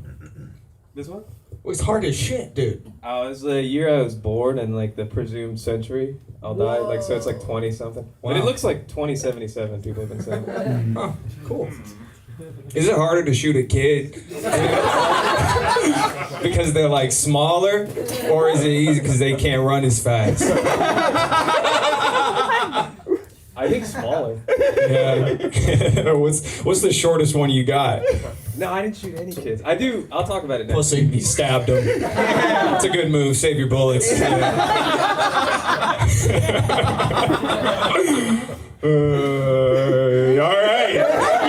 This one? It's hard as shit, dude. It was the year I was born and like the presumed century I'll die. Like so it's like 20 something. But it looks like 2077. People have been saying. Oh, cool. Is it harder to shoot a kid because they're like smaller, or is it easy because they can't run as fast? I think smaller. Yeah. What's the shortest one you got? No, I didn't shoot any kids. I'll talk about it next. Pussy. You stabbed him. It's a good move. Save your bullets. All right.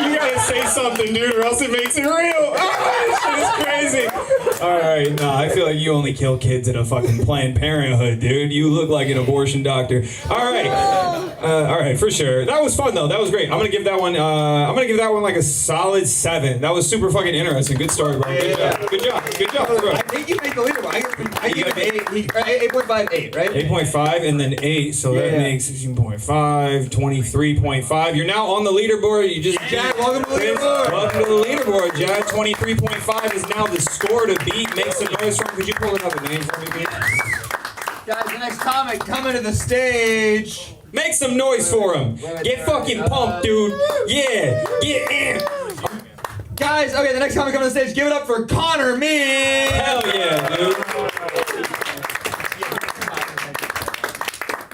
You gotta say something, dude, or else it makes it real. This shit is crazy. All right. Nah, I feel like you only kill kids in a fucking Planned Parenthood, dude. You look like an abortion doctor. All right. All right, for sure. That was fun though. That was great. I'm gonna give that one. Like a solid 7. That was super fucking interesting. Good story, bro. Good job. Good job. Good job, bro. I think you made the leaderboard. I give it 8.5, 8, right? 8.5 and then 8, so that makes 16.5, 23.5. You're now on the leaderboard. You just Jack, welcome to the leaderboard. Welcome to the leaderboard, Jack. 23.5 is now the score to beat. Make some noise for him. Could you pull it up a name for me, please? Guys, the next comic coming to the stage. Make some noise for him. Get fucking pumped, dude. Yeah, get in. Guys, okay, the next comic coming to the stage. Give it up for Connor Me. Hell yeah, dude.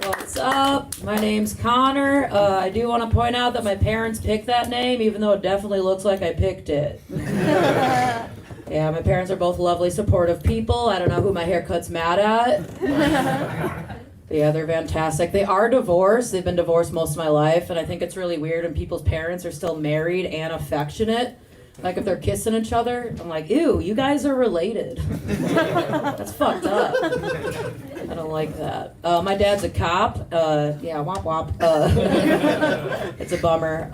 What's up? My name's Connor. I do want to point out that my parents picked that name, even though it definitely looks like I picked it. Yeah, my parents are both lovely, supportive people. I don't know who my haircut's mad at. But yeah, they're fantastic. They are divorced. They've been divorced most of my life, and I think it's really weird when people's parents are still married and affectionate. Like if they're kissing each other, I'm like, ew, you guys are related. That's fucked up. I don't like that. My dad's a cop. Yeah, womp womp. It's a bummer.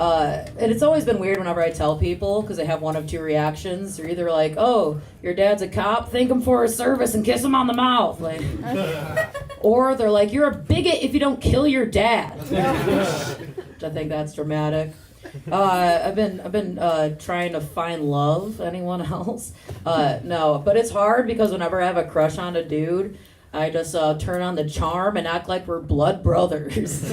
And it's always been weird whenever I tell people, because they have one of two reactions. They're either like, oh, your dad's a cop, thank him for his service and kiss him on the mouth. Like, or they're like, you're a bigot if you don't kill your dad. Which I think that's dramatic. I've been trying to find love. Anyone else? No, but it's hard because whenever I have a crush on a dude, I just turn on the charm and act like we're blood brothers.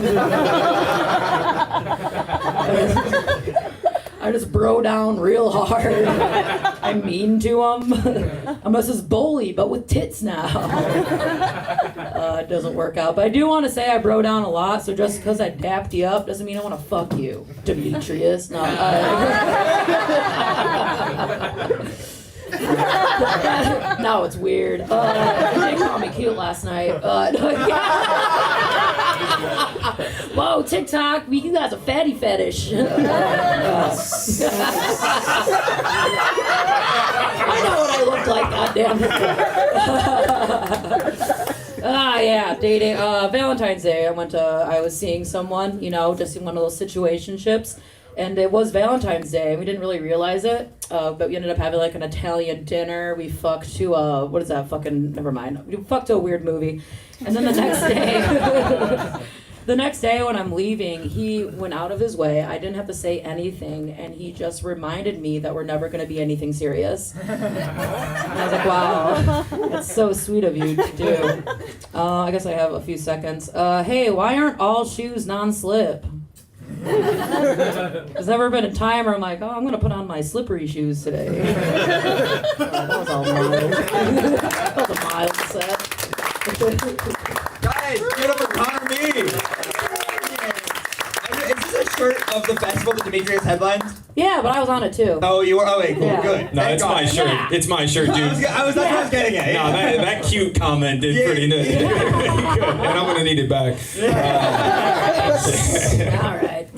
I just bro down real hard. I'm mean to him. I'm Mrs. Boley, but with tits now. It doesn't work out. But I do want to say I bro down a lot, so just because I dapped you up doesn't mean I want to fuck you, Demetrius. No. No, it's weird. They called me cute last night. Whoa, TikTok, you guys a fatty fetish. I know what I look like, goddammit. Yeah, dating. Valentine's Day, I was seeing someone, just in one of those situationships. And it was Valentine's Day, and we didn't really realize it. But we ended up having like an Italian dinner. We fucked to what is that? Never mind. We fucked to a weird movie. And then the next day, the next day when I'm leaving, he went out of his way. I didn't have to say anything, and he just reminded me that we're never going to be anything serious. And I was like, wow, that's so sweet of you to do. I guess I have a few seconds. Hey, why aren't all shoes non-slip? There's never been a time where I'm like, I'm gonna put on my slippery shoes today. That was all mild. That was a mild set. Guys, give it up for Connor Mead. Is this a shirt of the festival that Demetrius headlines? Yeah, but I was on it too. Oh, you were? Oh, wait, cool, Yeah. good. No, Thank it's God. my shirt. Yeah. It's my shirt, dude. That's what I was getting at. No, that cute comment did pretty good. And I'm gonna need it back. All right.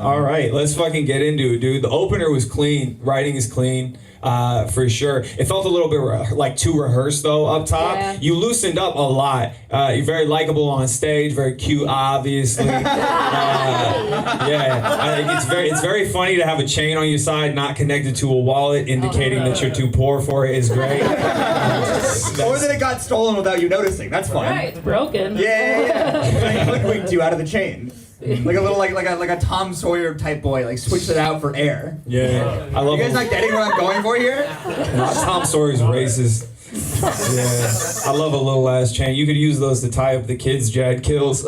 All right, let's fucking get into it, dude. The opener was clean. Writing is clean. For sure. It felt a little bit like too rehearsed though up top. Yeah. You loosened up a lot. You're very likable on stage, very cute, obviously. I think it's very funny to have a chain on your side not connected to a wallet, indicating that you're too poor for it is great. Or that it got stolen without you noticing. That's fun. Right, it's broken. Yeah. Like winked you out of the chain. Like a little like a Tom Sawyer type boy, like switched it out for air. Yeah, I love. You guys not getting what I'm going for here? Tom Sawyer's racist. Yeah, I love a little ass chain. You could use those to tie up the kids Jad kills.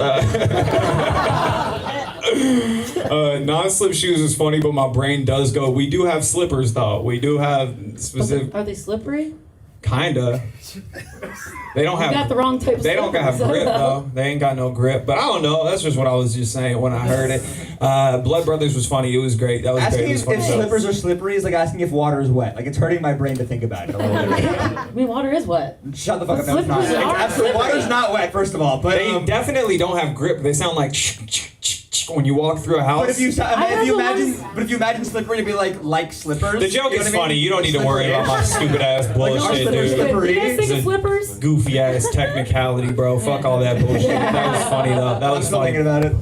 Non-slip shoes is funny, but my brain does go. We do have slippers though. We do have specific. Are they slippery? Kinda. They don't have. You got the wrong type of They don't have slippers. grip though. They ain't got no grip. But I don't know. That's just what I was just saying when I heard it. Blood Brothers was funny. It was great. That was Asking great. It was if funny. slippers are slippery is like asking if water is wet. Like it's hurting my brain to think about it a little bit. I mean, water is wet. Shut the fuck up. No, it's Slippers not. are Absolutely, slippery. water's not wet. First of all, but They definitely don't have grip. They sound like when you walk through a house. But if you imagine slippery to be like slippers. The joke you know is what I mean? funny. You don't need to worry about my stupid ass bullshit, slippers dude. slippery? You guys think It's of a slippers? Goofy ass technicality, bro. Fuck all that bullshit. That was funny though. That I'm was still funny. thinking about it.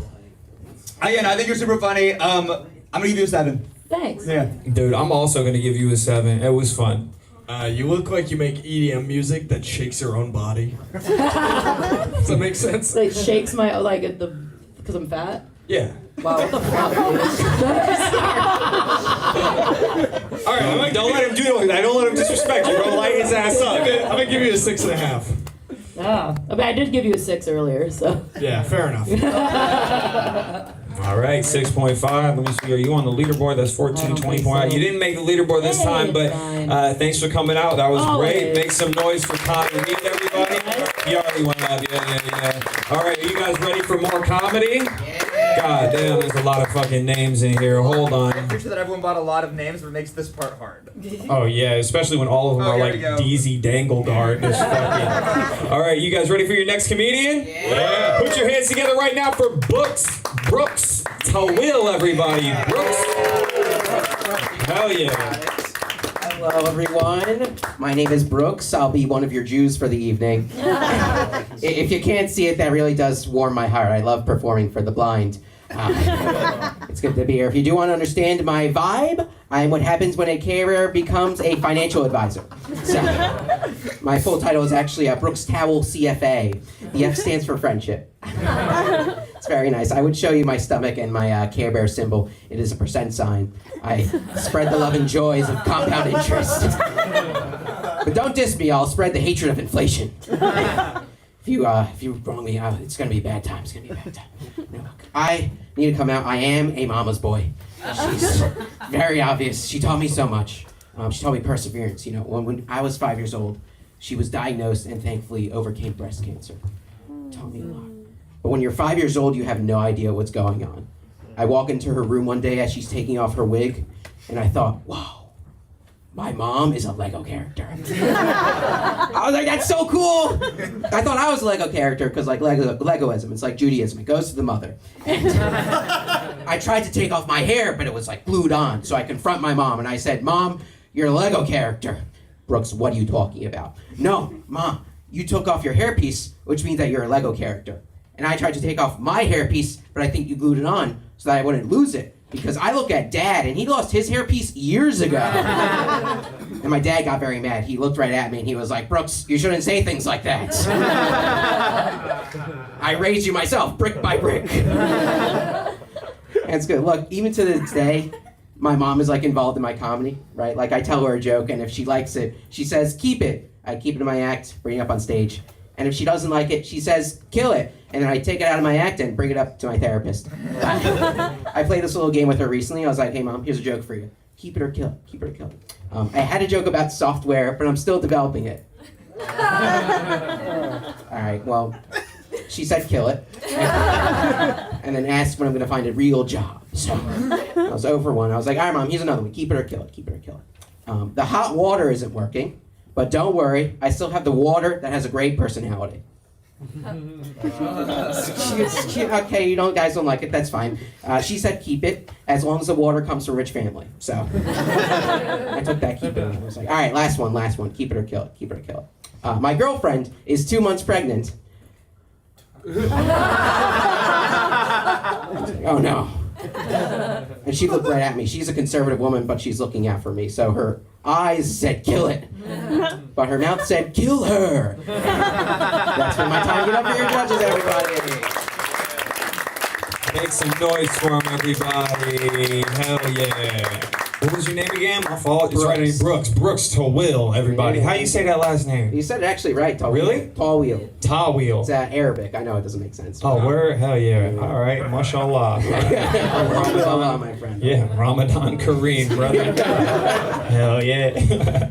Again, I think you're super funny. I'm gonna give you a 7. Thanks. Yeah. Dude, I'm also gonna give you a 7. It was fun. You look like you make EDM music that shakes your own body. Does that make sense? Like shakes my because I'm fat. Yeah. Wow, what the fuck? All right, don't let him do it. I don't let him disrespect you, bro. Light his ass up. I'm gonna give you a 6.5. I mean, I did give you a 6 earlier, so. Yeah, fair enough. All right, 6.5. Let me see. Are you on the leaderboard? That's 14, 20 points. You didn't make the leaderboard this Hey, time, but fine. thanks for coming out. That was Always. great. Make some noise for Connor Mead, everybody. He already went up. Yeah. All right, are you guys ready for more comedy? God damn, there's a lot of fucking names in here. Hold on. I'm pretty sure that everyone bought a lot of names, but it makes this part hard. Oh yeah, especially when all of them are here like we go. DZ Danglegard. This fucking. All right, you guys ready for your next comedian? Yeah. Put your hands together right now for Brooks Tawil, everybody. Brooks. Hell yeah. Hello, everyone. My name is Brooks. I'll be one of your Jews for the evening. If you can't see it, that really does warm my heart. I love performing for the blind. It's good to be here. If you do want to understand my vibe, I am what happens when a carer becomes a financial advisor. So, my full title is actually Brooks Towel CFA. The F stands for friendship. It's very nice. I would show you my stomach and my Care Bear symbol. It is a % sign. I spread the love and joys of compound interest. But don't diss me. I'll spread the hatred of inflation. If you wrong me, it's gonna be a bad time. It's gonna be a bad time. No, I need to come out. I am a mama's boy. She's very obvious. She taught me so much. She taught me perseverance. You know, when I was 5 years old, she was diagnosed and thankfully overcame breast cancer. Taught me a lot. But when you're 5 years old, you have no idea what's going on. I walk into her room one day as she's taking off her wig, and I thought, wow. My mom is a Lego character. I was like, that's so cool. I thought I was a Lego character because like Legoism, it's like Judaism. It goes to the mother. And I tried to take off my hair, but it was like glued on. So I confront my mom and I said, Mom, you're a Lego character. Brooks, what are you talking about? No, Mom, you took off your hairpiece, which means that you're a Lego character. And I tried to take off my hairpiece, but I think you glued it on so that I wouldn't lose it. Because I look at Dad, and he lost his hairpiece years ago. And my dad got very mad. He looked right at me, and he was like, Brooks, you shouldn't say things like that. I raised you myself, brick by brick. And it's good. Look, even to this day, my mom is like involved in my comedy, right? Like I tell her a joke, and if she likes it, she says, keep it. I keep it in my act, bring it up on stage. And if she doesn't like it, she says, kill it. And then I take it out of my act and bring it up to my therapist. I played this little game with her recently. I was like, hey, Mom, here's a joke for you. Keep it or kill it. Keep it or kill it. I had a joke about software, but I'm still developing it. All right, well, she said kill it. And then asked when I'm going to find a real job. So I was over one. I was like, all right, Mom, here's another one. Keep it or kill it. Keep it or kill it. The hot water isn't working, but don't worry. I still have the water that has a great personality. Okay, guys don't like it, that's fine. She said keep it, as long as the water comes from a rich family. So I took that keep it. I was like, all right, last one, keep it or kill it, keep it or kill it. My girlfriend is 2 months pregnant. Oh no. And she looked right at me. She's a conservative woman, but she's looking out for me. So her eyes said kill it, but her mouth said kill her. That's been my time. Get up for your judges, everybody. Make some noise for him, everybody. Hell yeah. What was your name again? My fault. It's right in Brooks. Brooks Tawil, everybody. How you say that last name? You said it actually right, Tawil. Really? Tawil. Tawil. It's Arabic. I know it doesn't make sense. Oh, word? Hell yeah. All right. Mashallah. Ramadan, my friend. Yeah, Ramadan Kareem, brother. Hell yeah.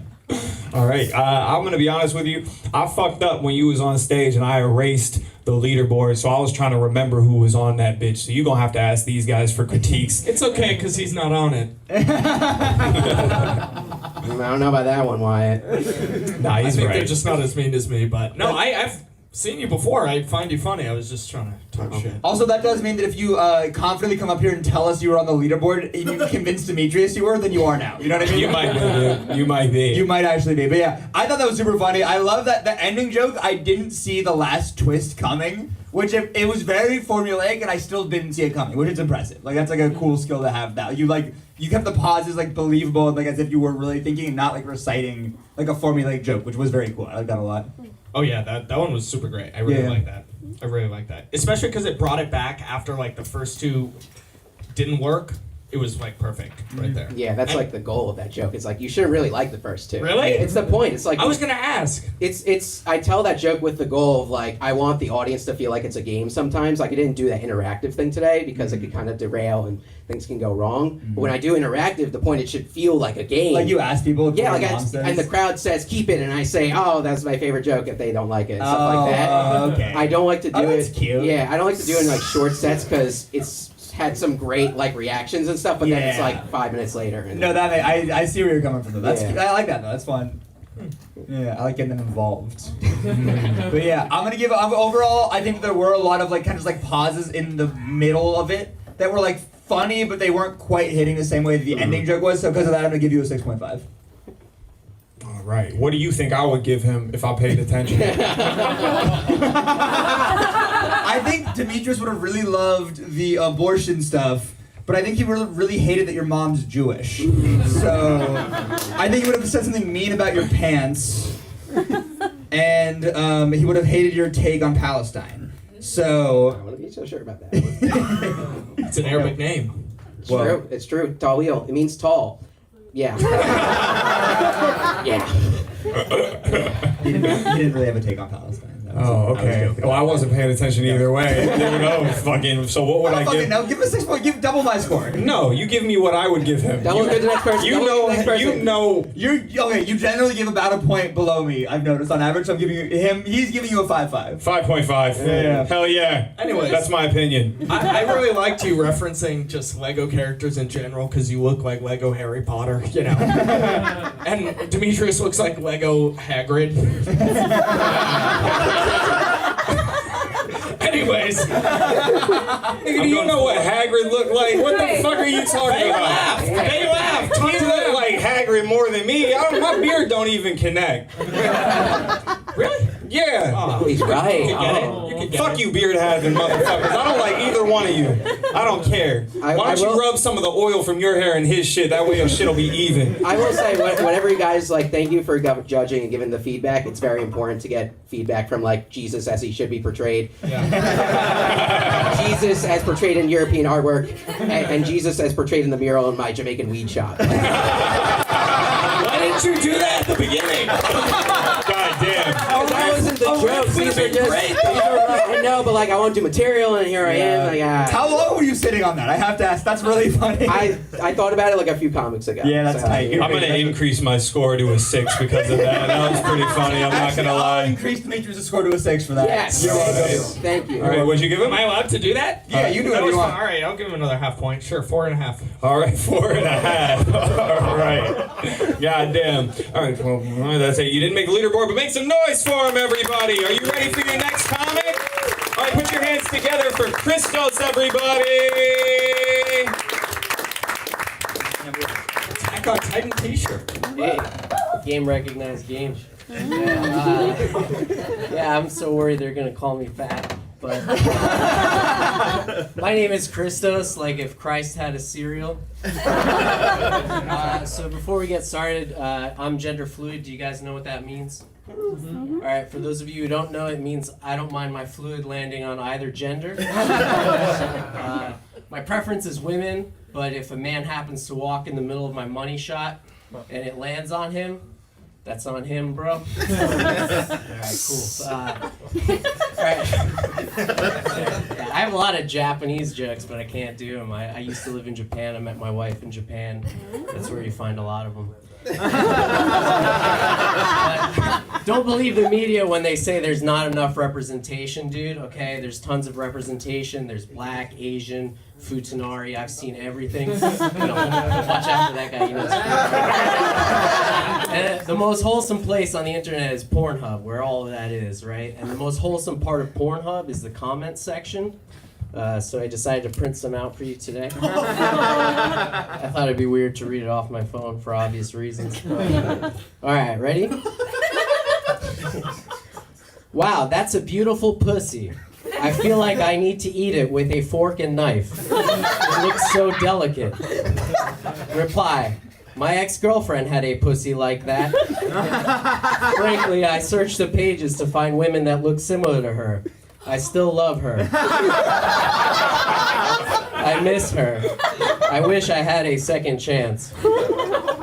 All right, I'm gonna be honest with you. I fucked up when you was on stage and I erased the leaderboard, so I was trying to remember who was on that bitch. So you're gonna have to ask these guys for critiques. It's okay, because he's not on it. I don't know about that one, Wyatt. Nah, he's I think right. they're just not as mean as me, but no, I've seen you before. I find you funny. I was just trying to talk shit. Also, that does mean that if you confidently come up here and tell us you were on the leaderboard and you convinced Demetrius you were, then you are now. You know what I mean? You might be, dude. You might be. You might actually be. But yeah, I thought that was super funny. I love that the ending joke, I didn't see the last twist coming, which it was very formulaic and I still didn't see it coming, which is impressive. Like, that's like a cool skill to have now. You kept the pauses like believable, like as if you were really thinking and not like reciting like a formulaic joke, which was very cool. I like that a lot. Oh yeah, that one was super great. I really like that. I really like that. Especially because it brought it back after like the first two didn't work. It was like perfect right there. Yeah, that's like the goal of that joke. It's like you shouldn't really like the first two. Really? It's the point. It's like I was gonna ask. It's I tell that joke with the goal of like I want the audience to feel like it's a game sometimes. Like I didn't do that interactive thing today because it could kind of derail and things can go wrong. But when I do interactive, the point it should feel like a game. Like you ask people. Yeah, like and the crowd says keep it, and I say, oh, that's my favorite joke if they don't like it, stuff like that. Okay. I don't like to do that's it. Cute. Yeah, I don't like to do it in like short sets because it's had some great like reactions and stuff, but then it's like 5 minutes later. And no, I see where you're coming from though. That's Yeah. I like that though. That's fun. Yeah, I like getting them involved. But yeah, I'm gonna give overall. I think there were a lot of like kind of like pauses in the middle of it that were like funny, but they weren't quite hitting the same way the ending joke was. So because of that, I'm gonna give you a 6.5. All right. What do you think I would give him if I paid attention? I think Demetrius would have really loved the abortion stuff, but I think he really hated that your mom's Jewish. So I think he would have said something mean about your pants, and he would have hated your take on Palestine. So I wouldn't be so sure about that. It's an Arabic name. It's true. It's true. Tawil. It means tall. Yeah. Yeah. he didn't really have a take on Palestine. Oh, okay. Well, I wasn't paying attention either way. Fucking. So what would I give? No, give him a 6 point. Give double my score. No, you give me what I would give him. Double the next person. You know. You're okay. You generally give about a point below me. I've noticed on average. So I'm giving you him. He's giving you a 5.5. 5.5. Yeah. Hell yeah. Anyways, that's my opinion. I really liked you referencing just Lego characters in general because you look like Lego Harry Potter, you know. And Demetrius looks like Lego Hagrid. Anyways, Nigga, do you know what Hagrid looked like? What the fuck are you talking about? They laughed. He looked like Hagrid more than me. My beard don't even connect. Really? Yeah. Oh, he's right. You can get it. You can get Fuck you, beard having motherfuckers. I don't like either one of you. I don't care. Why don't you rub some of the oil from your hair in his shit? That way your shit'll be even. I will say, whenever you guys thank you for judging and giving the feedback. It's very important to get feedback from Jesus as he should be portrayed. Yeah. Jesus as portrayed in European artwork, and Jesus as portrayed in the mural in my Jamaican weed shop. Why didn't you do that at the beginning? God damn. That wasn't the jokes. These are just. I know, but I want to do material, and here I am. How long were you sitting on that? I have to ask. That's really funny. I thought about it a few comics ago. Yeah, that's tight. I'm gonna increase my score to a 6 because of that. That was pretty funny. I'm not gonna lie. I'll increase Demetrius' score to a 6 for that. Yes. You're welcome. Thank you. All right, what'd you give him? Am I allowed to do that? Yeah, you do whatever you want. All right, I'll give him another half point. Sure, 4.5. All right, 4.5. All right. God damn. All right, well, that's it. You didn't make the leaderboard, but make some noise for him, everybody. Are you ready for your next comic? All right, put your hands together for Christos, everybody. Attack on Titan t-shirt. Hey, game recognized game. Yeah, I'm so worried they're gonna call me fat. But my name is Christos, like if Christ had a cereal. So before we get started, I'm gender fluid. Do you guys know what that means? Mm-hmm. All right, for those of you who don't know, it means I don't mind my fluid landing on either gender. My preference is women, but if a man happens to walk in the middle of my money shot and it lands on him, that's on him, bro. All right, cool. All right. I have a lot of Japanese jokes, but I can't do them. I used to live in Japan. I met my wife in Japan. That's where you find a lot of them. Don't believe the media when they say there's not enough representation, dude. Okay, there's tons of representation. There's black, Asian, Futanari. I've seen everything. Watch out for that guy. He knows. And the most wholesome place on the internet is Pornhub, where all of that is, right? And the most wholesome part of Pornhub is the comment section. So I decided to print some out for you today. I thought it'd be weird to read it off my phone for obvious reasons. All right, ready? Wow, that's a beautiful pussy. I feel like I need to eat it with a fork and knife. It looks so delicate. Reply. My ex-girlfriend had a pussy like that. Frankly, I searched the pages to find women that look similar to her. I still love her. I miss her. I wish I had a second chance.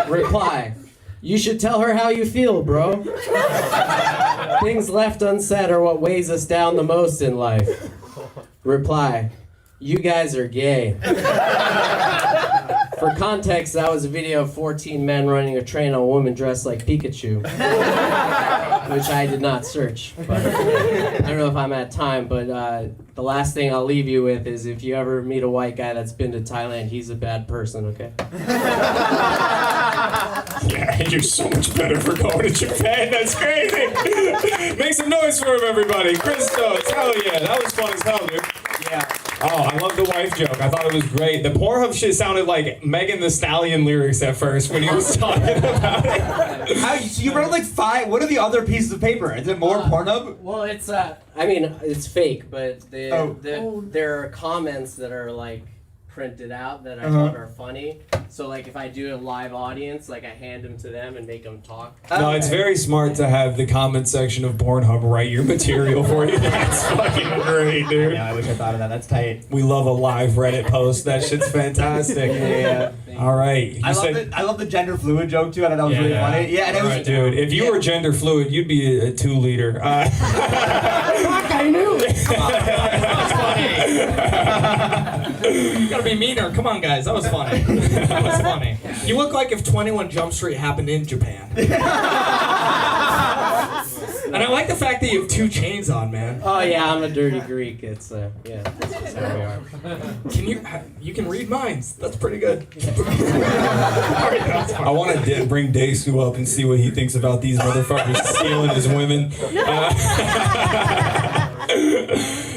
Reply. You should tell her how you feel, bro. Things left unsaid are what weighs us down the most in life. Reply. You guys are gay. For context, that was a video of 14 men running a train on a woman dressed like Pikachu, which I did not search. But I don't know if I'm at time, but the last thing I'll leave you with is if you ever meet a white guy that's been to Thailand, he's a bad person, okay? Yeah, you're so much better for going to Japan. That's crazy. Make some noise for him, everybody. Christos, hell yeah. That was fun as hell, dude. Yeah. Oh, I love the wife joke. I thought it was great. The Pornhub shit sounded like Megan Thee Stallion lyrics at first when he was talking about it. So you wrote 5. What are the other pieces of paper? Is it more Pornhub? Well, it's I mean, it's fake, but there are comments that are printed out that I thought are funny. So if I do a live audience, I hand them to them and make them talk. No, it's very smart to have the comment section of Pornhub write your material for you. That's fucking great, dude. I wish I thought of that. That's tight. We love a live Reddit post. That shit's fantastic. Yeah. All right. I love the gender fluid joke too. I thought that was really funny. Yeah, and it was, right, dude. If you were gender fluid, you'd be a 2-liter. Fuck, I knew it. You gotta be meaner. Come on, guys. That was funny. That was funny. You look like if 21 Jump Street happened in Japan. And I like the fact that you have 2 chains on, man. Oh yeah, I'm a dirty Greek. It's yeah, that's how we are. You can read minds. That's pretty good. I want to bring Dasu up and see what he thinks about these motherfuckers stealing his women.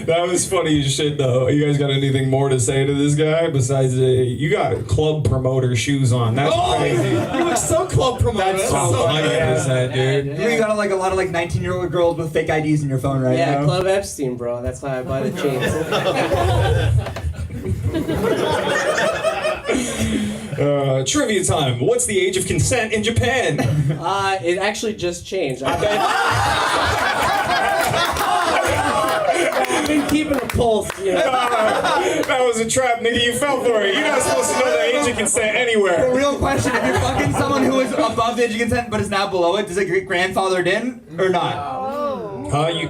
That was funny as shit, though. You guys got anything more to say to this guy besides you got club promoter shoes on? That's crazy. You look so club promoter. That's so 100%, dude. You got like a lot of like 19-year-old girls with fake IDs in your phone right now. Yeah, Club Epstein, bro. That's why I buy the chains. Trivia time. What's the age of consent in Japan? It actually just changed. I've been keeping a pulse, you know. That was a trap, nigga. You fell for it. You're not supposed to know the age of consent anywhere. The real question, if you're fucking someone who is above the age of consent but is now below it, does it get grandfathered in or not? You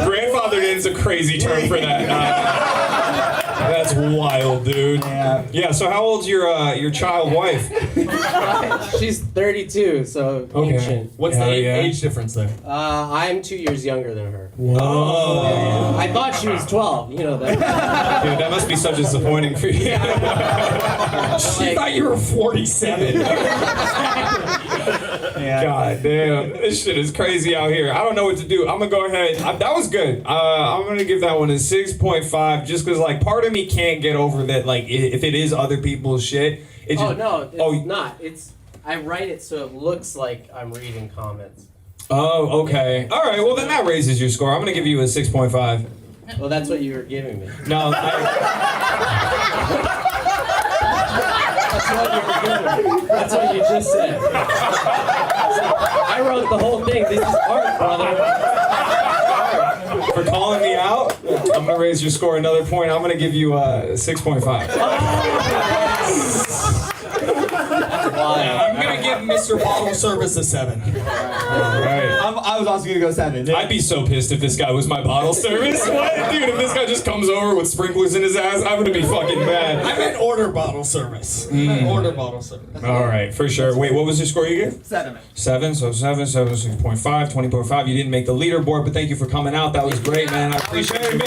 grandfathered in's a crazy term for that. That's wild, dude. Yeah. So how old's your child wife? She's 32, so ancient. What's the age difference there? I'm 2 years younger than her. Whoa. I thought she was 12. You know that. Dude, that must be so disappointing for you. She thought you were 47. God damn, this shit is crazy out here. I don't know what to do. I'm gonna go ahead. That was good. I'm gonna give that one a 6.5, just because like part of me can't get over that. Like if it is other people's shit. It's just, It's not. It's I write it so it looks like I'm reading comments. Oh, okay. All right. Well, then that raises your score. I'm gonna give you a 6.5. Well, that's what you were giving me. No. That's what you just said. I wrote the whole thing. This is art, brother. For calling me out, I'm gonna raise your score another point. I'm gonna give you a 6.5. I'm gonna give Mr. Bottle Service a 7. Right. I was also gonna go 7. I'd be so pissed if this guy was my bottle service. What? Dude, if this guy just comes over with sprinklers in his ass, I'm gonna be fucking mad. I meant order bottle service. Order bottle service. All right, for sure. Wait, what was the score you gave? 7. 7, so 7, 6.5, 20.5. You didn't make the leaderboard, but thank you for coming out. That was great, man. I appreciate it.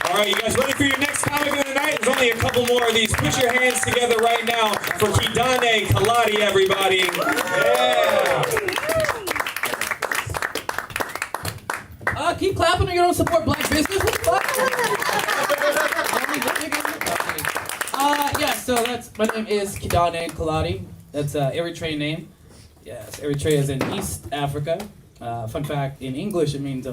All right, you guys ready for your next comic of the night? There's only a couple more of these. Put your hands together right now for Kidane Kaladi, everybody. Yeah. Keep clapping or you don't support black business. What the fuck? So my name is Kidane Kaladi. That's an Eritrean name. Yes, Eritrea is in East Africa. Fun fact, in English it means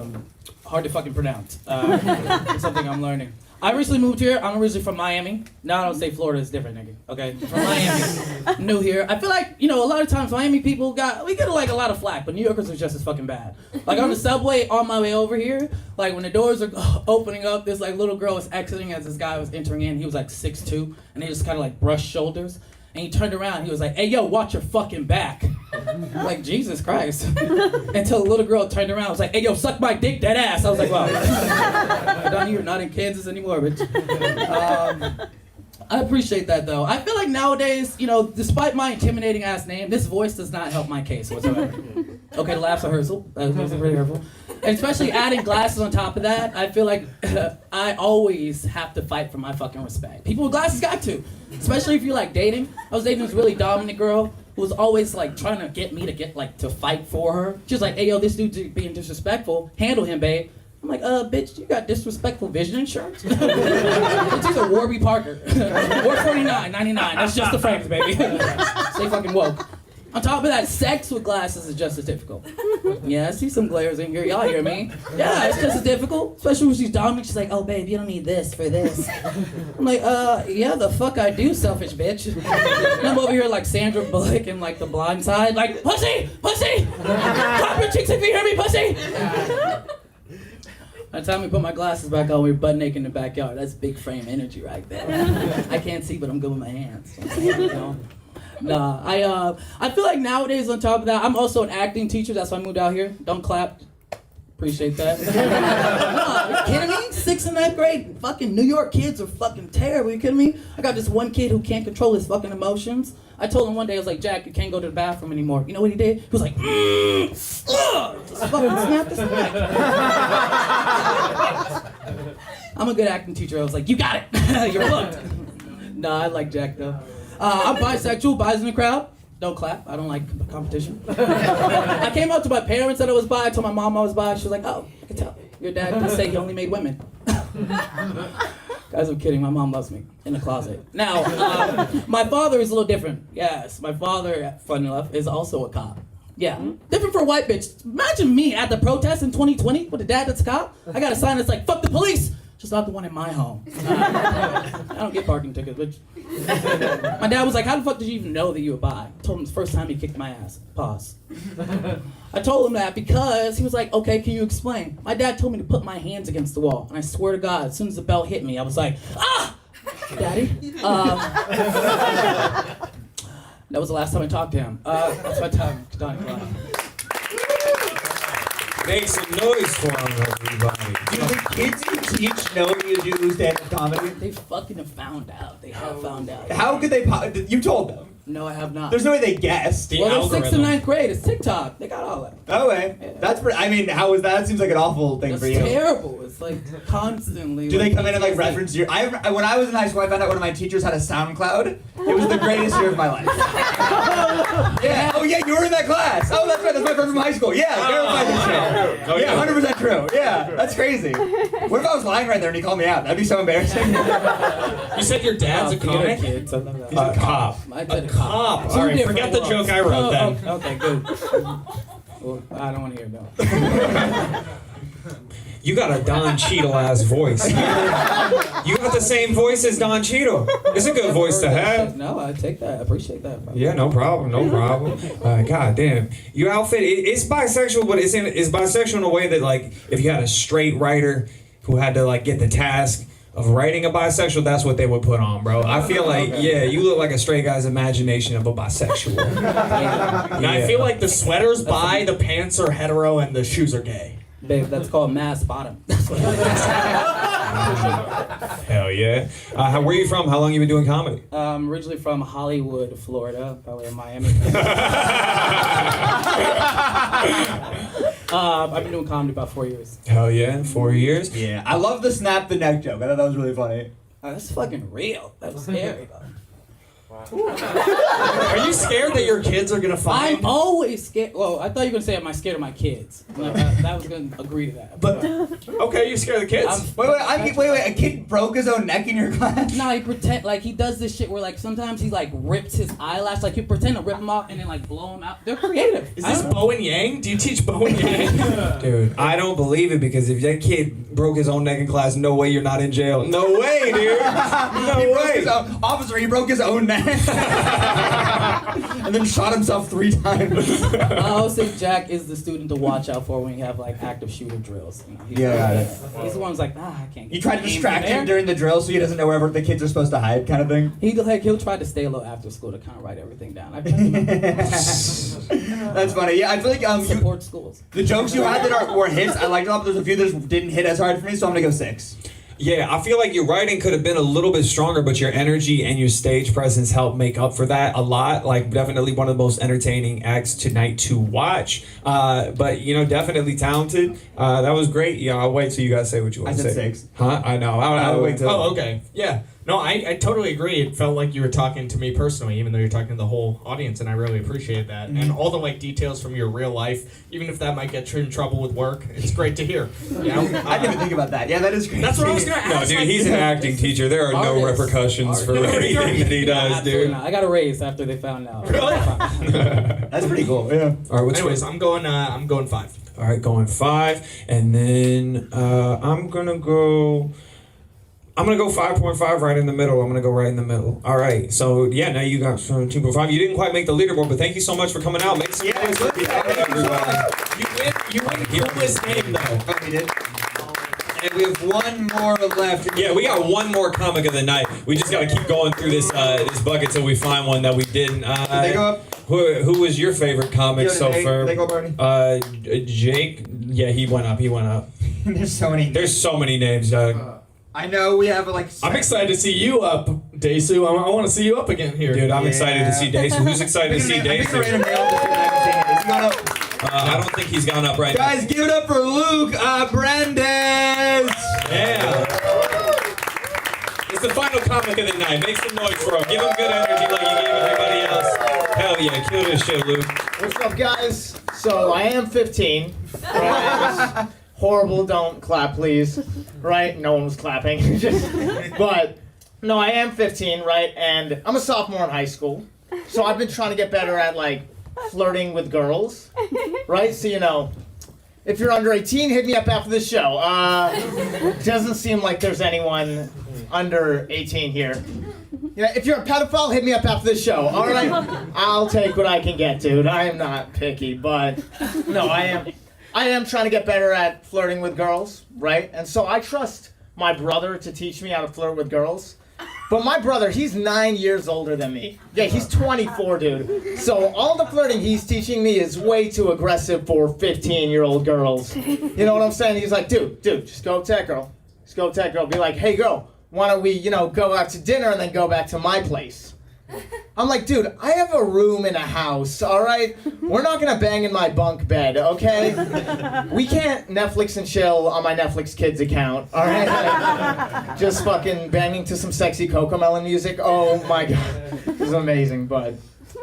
hard to fucking pronounce. It's something I'm learning. I recently moved here. I'm originally from Miami. Now I don't say Florida is different, nigga. Okay, from Miami. New here. I feel like, a lot of times Miami people get like a lot of flack, but New Yorkers are just as fucking bad. Like on the subway on my way over here, like when the doors are opening up, this like little girl was exiting as this guy was entering in. He was like 6'2", and he just kind of like brushed shoulders. And he turned around and he was like, "Hey, yo, watch your fucking back." Like, Jesus Christ. Until the little girl turned around and was like, "Hey, yo, suck my dick, that ass." I was like, wow. You're not in Kansas anymore, bitch. I appreciate that, though. I feel like nowadays, despite my intimidating ass name, this voice does not help my case whatsoever. Okay, the laughs are hurtful. That was really hurtful. And especially adding glasses on top of that, I feel like I always have to fight for my fucking respect. People with glasses got to. Especially if you're like dating. I was dating this really dominant girl who was always like trying to get me to fight for her. She was like, "Hey, yo, this dude's being disrespectful. Handle him, babe." I'm like, bitch, you got disrespectful vision insurance? Bitch, he's a Warby Parker. War 49.99. That's just the frames, baby. Stay fucking woke. On top of that, sex with glasses is just as difficult. Yeah, I see some glares in here. Y'all hear me? Yeah, it's just as difficult. Especially when she's dominant. She's like, "Oh, babe, you don't need this for this." I'm like, yeah, the fuck I do, selfish bitch. And I'm over here like Sandra Bullock in like The Blind Side. Like, pussy! Pussy! Clap your cheeks if you hear me, pussy! By the time we put my glasses back on, we were butt naked in the backyard. That's big frame energy right there. I can't see, but I'm good with my hands. Nah, I feel like nowadays on top of that, I'm also an acting teacher. That's why I moved out here. Don't clap. Appreciate that. Nah, you kidding me? 6th and 9th grade, fucking New York kids are fucking terrible. You kidding me? I got this one kid who can't control his fucking emotions. I told him one day, I was like, "Jack, you can't go to the bathroom anymore." You know what he did? He was like, just fucking snapped his neck. I'm a good acting teacher. I was like, "You got it. You're booked." Nah, I like Jack though. I'm bisexual, bis in the crowd. Don't clap. I don't like competition. I came out to my parents that I was bi. I told my mom I was bi. She was like, "Oh, I can tell." Your dad did say he only made women. Guys, I'm kidding. My mom loves me in the closet. Now, my father is a little different. Yes, my father, fun enough, is also a cop. Yeah, different for a white bitch. Imagine me at the protest in 2020 with a dad that's a cop. I got a sign that's like, fuck the police, just not the one in my home. I don't get parking tickets, bitch. My dad was like, how the fuck did you even know that you were bi? I told him it's the first time he kicked my ass. Pause. I told him that because he was like, okay, can you explain? My dad told me to put my hands against the wall, and I swear to God, as soon as the bell hit me, I was like, ah! Daddy? That was the last time I talked to him. That's my time. Donnie. Make some noise for him, everybody. Do the kids you teach know you do stand-up comedy? They fucking have found out. They have found out. How could they? You told them. No, I have not. There's no way they guessed. Well, they're 6th and 9th grade. It's TikTok. They got all that. Oh, wait. Yeah. That's pretty. I mean, how is that? That seems like an awful thing for you. It's terrible. It's like constantly. Do they come in and like reference your? When I was in high school, I found out one of my teachers had a SoundCloud. It was the greatest year of my life. Yeah. Oh yeah, you were in that class. Oh, that's right. That's my friend from high school. Yeah. Verify this shit. Oh, Yeah, 100% true. Yeah, that's crazy. What if I was lying right there and he called me out? That'd be so embarrassing. You said your dad's a comic? He's a cop. I did A cop. All right, forget the joke I wrote then. Okay, good. Well, I don't want to hear it, no. You got a Don Cheadle-ass voice. You got the same voice as Don Cheadle. It's a good voice to have. No, I take that. I appreciate that. Yeah, no problem, no problem. God damn. Your outfit, it's bisexual, but it's bisexual in a way that, like, if you had a straight writer who had to, like, get the task of writing a bisexual, that's what they would put on, bro. I feel like, yeah, you look like a straight guy's imagination of a bisexual. And I feel like the sweater's bi, the pants are hetero, and the shoes are gay. Babe, that's called mass bottom. That's what it is. Hell yeah. Where are you from? How long you been doing comedy? Originally from Hollywood, Florida, by way of Miami. I've been doing comedy about 4 years. Hell yeah, 4 years? Yeah, I love the snap the neck joke. I thought that was really funny. That's fucking real. That was scary, though. Are you scared that your kids are gonna find? I'm always scared. Well, I thought you were gonna say, am I scared of my kids? That was gonna agree to that. But okay, you scared of the kids? Wait. A kid broke his own neck in your class? No, he pretend like he does this shit where like sometimes he like rips his eyelash, like you pretend to rip them off and then like blow them out. They're creative. Is this Bo and Yang? Do you teach Bo and Yang? Dude, I don't believe it because if that kid broke his own neck in class, no way you're not in jail. No way, dude. No way. Officer, he broke his own neck. And then shot himself 3 times. I always think Jack is the student to watch out for when you have like active shooter drills. You know, he's got it. He's the one who's like, I can't get You try to distract him during the drill so he doesn't know wherever the kids are supposed to hide, kind of thing. He'll try to stay low after school to kind of write everything down. That's funny. Yeah, I feel like support schools. The jokes you had that were hits, I liked a lot, but there's a few that didn't hit as hard for me, so I'm gonna go 6. Yeah, I feel like your writing could have been a little bit stronger, but your energy and your stage presence helped make up for that a lot. Like, definitely one of the most entertaining acts tonight to watch. But, you know, definitely talented. That was great. Yeah, I'll wait till you guys say what you want to say. I said 6. Huh? I know. I'll wait till... Oh, okay. Yeah. No, I totally agree. It felt like you were talking to me personally, even though you're talking to the whole audience, and I really appreciate that. And all the like details from your real life, even if that might get you in trouble with work, it's great to hear. You know? I didn't even think about that. Yeah, that is great. That's what I was gonna ask. No, dude, he's an acting teacher. There are no repercussions for anything that he does, dude. I got a raise after they found out. Really? That's pretty cool. Yeah. All right. Anyways, I'm going 5. All right, going 5, and then I'm gonna go 5.5 right in the middle. I'm gonna go right in the middle. All right. So yeah, now you got 2.5. You didn't quite make the leaderboard, but thank you so much for coming out. Make some noise for everybody. You win coolest name though. Oh, we did. And we have one more left. Yeah, we got one more comic of the night. We just gotta keep going through this this bucket till we find one that we didn't. Did they go up? Who was your favorite comic so far? Did they go up already? Jake. Yeah, he went up. There's so many. There's so many names, Doug. I know we have like. I'm excited to see you up, Desu. I want to see you up again here. Dude, I'm excited to see Desu. Who's excited to see Desu? I don't think he's gone up right now. Guys, give it up for Luke Brandes. Yeah. It's the final comic of the night. Make some noise for him. Give him good energy like you gave everybody else. Hell yeah, kill this shit, Luke. What's up, guys? So I am 15. horrible. Don't clap, please. Right? No one was clapping. But no, I am 15, right? And I'm a sophomore in high school. So I've been trying to get better at like flirting with girls, right? So, you know, if you're under 18, hit me up after the show. Doesn't seem like there's anyone under 18 here. Yeah, if you're a pedophile, hit me up after the show. All right, I'll take what I can get, dude. I am not picky, but no, I am trying to get better at flirting with girls, right? And so I trust my brother to teach me how to flirt with girls. But my brother, he's 9 years older than me. Yeah, he's 24, dude. So all the flirting he's teaching me is way too aggressive for 15-year-old girls. You know what I'm saying? He's like, dude, just go up to that girl. Just go up to that girl. Be like, hey, girl, why don't we, you know, go out to dinner and then go back to my place? I'm like, dude, I have a room in a house, all right? We're not gonna bang in my bunk bed, okay? We can't Netflix and chill on my Netflix Kids account, all right? Like, just fucking banging to some sexy Cocomelon music. Oh my God, this is amazing, but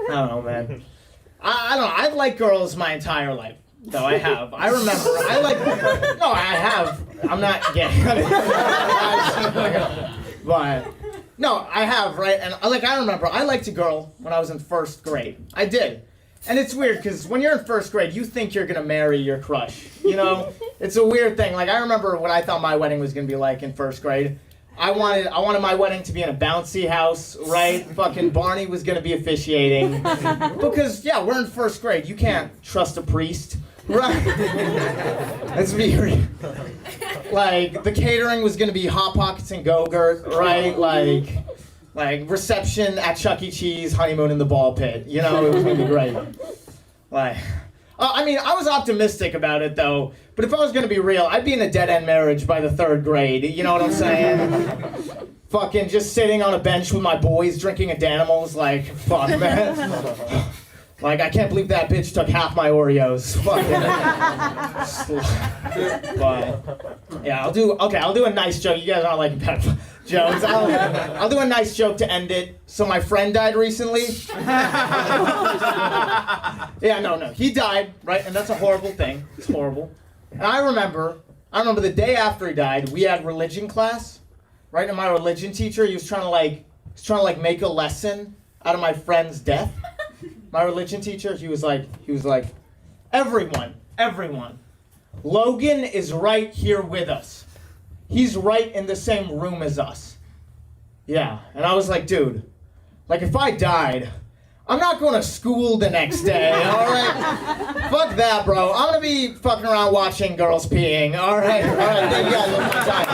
I don't know, man. I don't know, I've liked girls my entire life. Though I have. I remember, I have. I'm not gay. But, no, I have, right? And I remember, I liked a girl when I was in first grade. I did. And it's weird, because when you're in first grade, you think you're going to marry your crush. You know? It's a weird thing. Like, I remember what I thought my wedding was going to be like in first grade. I wanted my wedding to be in a bouncy house, right? Fucking Barney was going to be officiating. Because, yeah, we're in first grade. You can't trust a priest. Right. Let's be real. Like, the catering was gonna be Hot Pockets and Go-Gurt, right? Like reception at Chuck E. Cheese, honeymoon in the ball pit. You know, it was gonna be great. Like, I mean, I was optimistic about it though. But if I was gonna be real, I'd be in a dead-end marriage by the third grade. You know what I'm saying? Fucking just sitting on a bench with my boys drinking a Danimals. Like, fuck, man. Like, I can't believe that bitch took half my Oreos. But, yeah, I'll do a nice joke. You guys aren't like pedophile jokes. I'll do a nice joke to end it. So my friend died recently. Yeah, no, he died, right? And that's a horrible thing. It's horrible. And I remember the day after he died, we had religion class, right? And my religion teacher, he was trying to make a lesson out of my friend's death. My religion teacher, he was like, everyone, Logan is right here with us. He's right in the same room as us. Yeah, and I was like, dude, like if I died, I'm not going to school the next day, all right? Fuck that, bro. I'm going to be fucking around watching girls peeing, all right? Thank you guys one more time.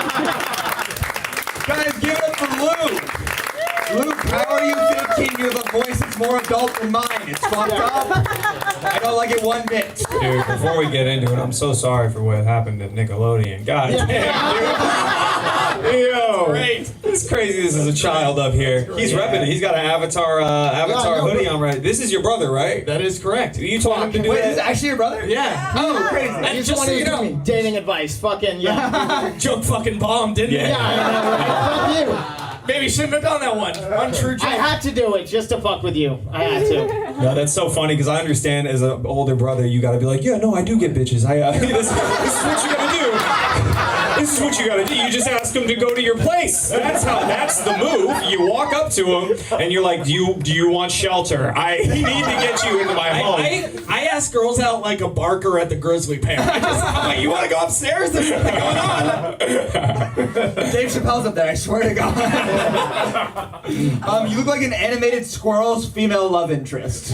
Guys, give it up for Luke. Luke, how are you 15? You have a voice that's more adult than mine. It's fucked up. I don't like it one bit. Dude, before we get into it, I'm so sorry for what happened at Nickelodeon. God damn, dude. Yo, great. It's crazy. This is a child up here. He's repping it. He's got an Avatar hoodie on, right? This is your brother, right? That is correct. You told him to do Wait, that? is it actually your brother? Yeah. Oh, crazy. And just so you know, dating advice, fucking, yeah. Joke fucking bombed, didn't it? Yeah, I know, right? Fuck you. Maybe shouldn't have done that one. Untrue joke. I had to do it just to fuck with you. I had to. No, that's so funny because I understand as an older brother, you gotta be like, yeah, no, I do get bitches. This is what you gotta do. This is what you gotta do. You just ask them to go to your place. That's the move. You walk up to them and you're like, do you want shelter? I need to get you into my home. I ask girls out like a barker at the Grizzly Pear. I'm like, you want to go upstairs? There's something going on. Dave Chappelle's up there, I swear to God. You look like an animated squirrel's female love interest.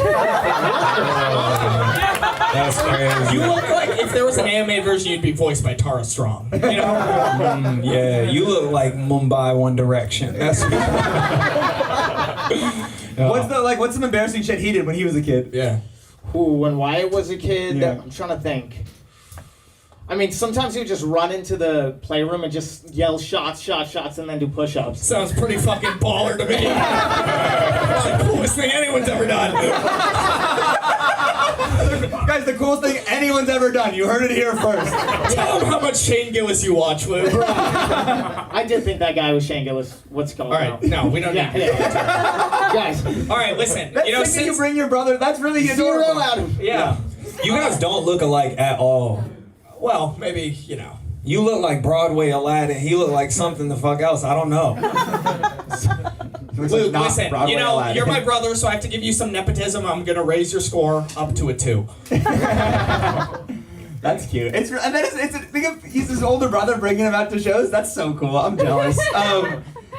That's crazy. You look like if there was an animated version, you'd be voiced by Tara Strong. You know? Yeah, you look like Mumbai One Direction. That's What's some embarrassing shit he did when he was a kid? Yeah. Ooh, when Wyatt was a kid, Yeah. I'm trying to think. I mean, sometimes he would just run into the playroom and just yell shots, and then do push-ups. Sounds pretty fucking baller to me. It's the coolest thing anyone's ever done. Guys, the coolest thing anyone's ever done. You heard it here first. Tell them how much Shane Gillis you watch, Lou. I did think that guy was Shane Gillis. What's going on? All right, no, we don't need Guys. All right, listen. That's you know, since you bring your brother, that's really adorable. Zero out of Yeah. You guys don't look alike at all. Well, maybe, you know. You look like Broadway Aladdin. He looked like something the fuck else. I don't know. Luke, listen, Broadway you know, Aladdin. you're my brother, so I have to give you some nepotism. I'm going to raise your score up to a 2. That's cute. And then think of he's his older brother bringing him out to shows. That's so cool. I'm jealous.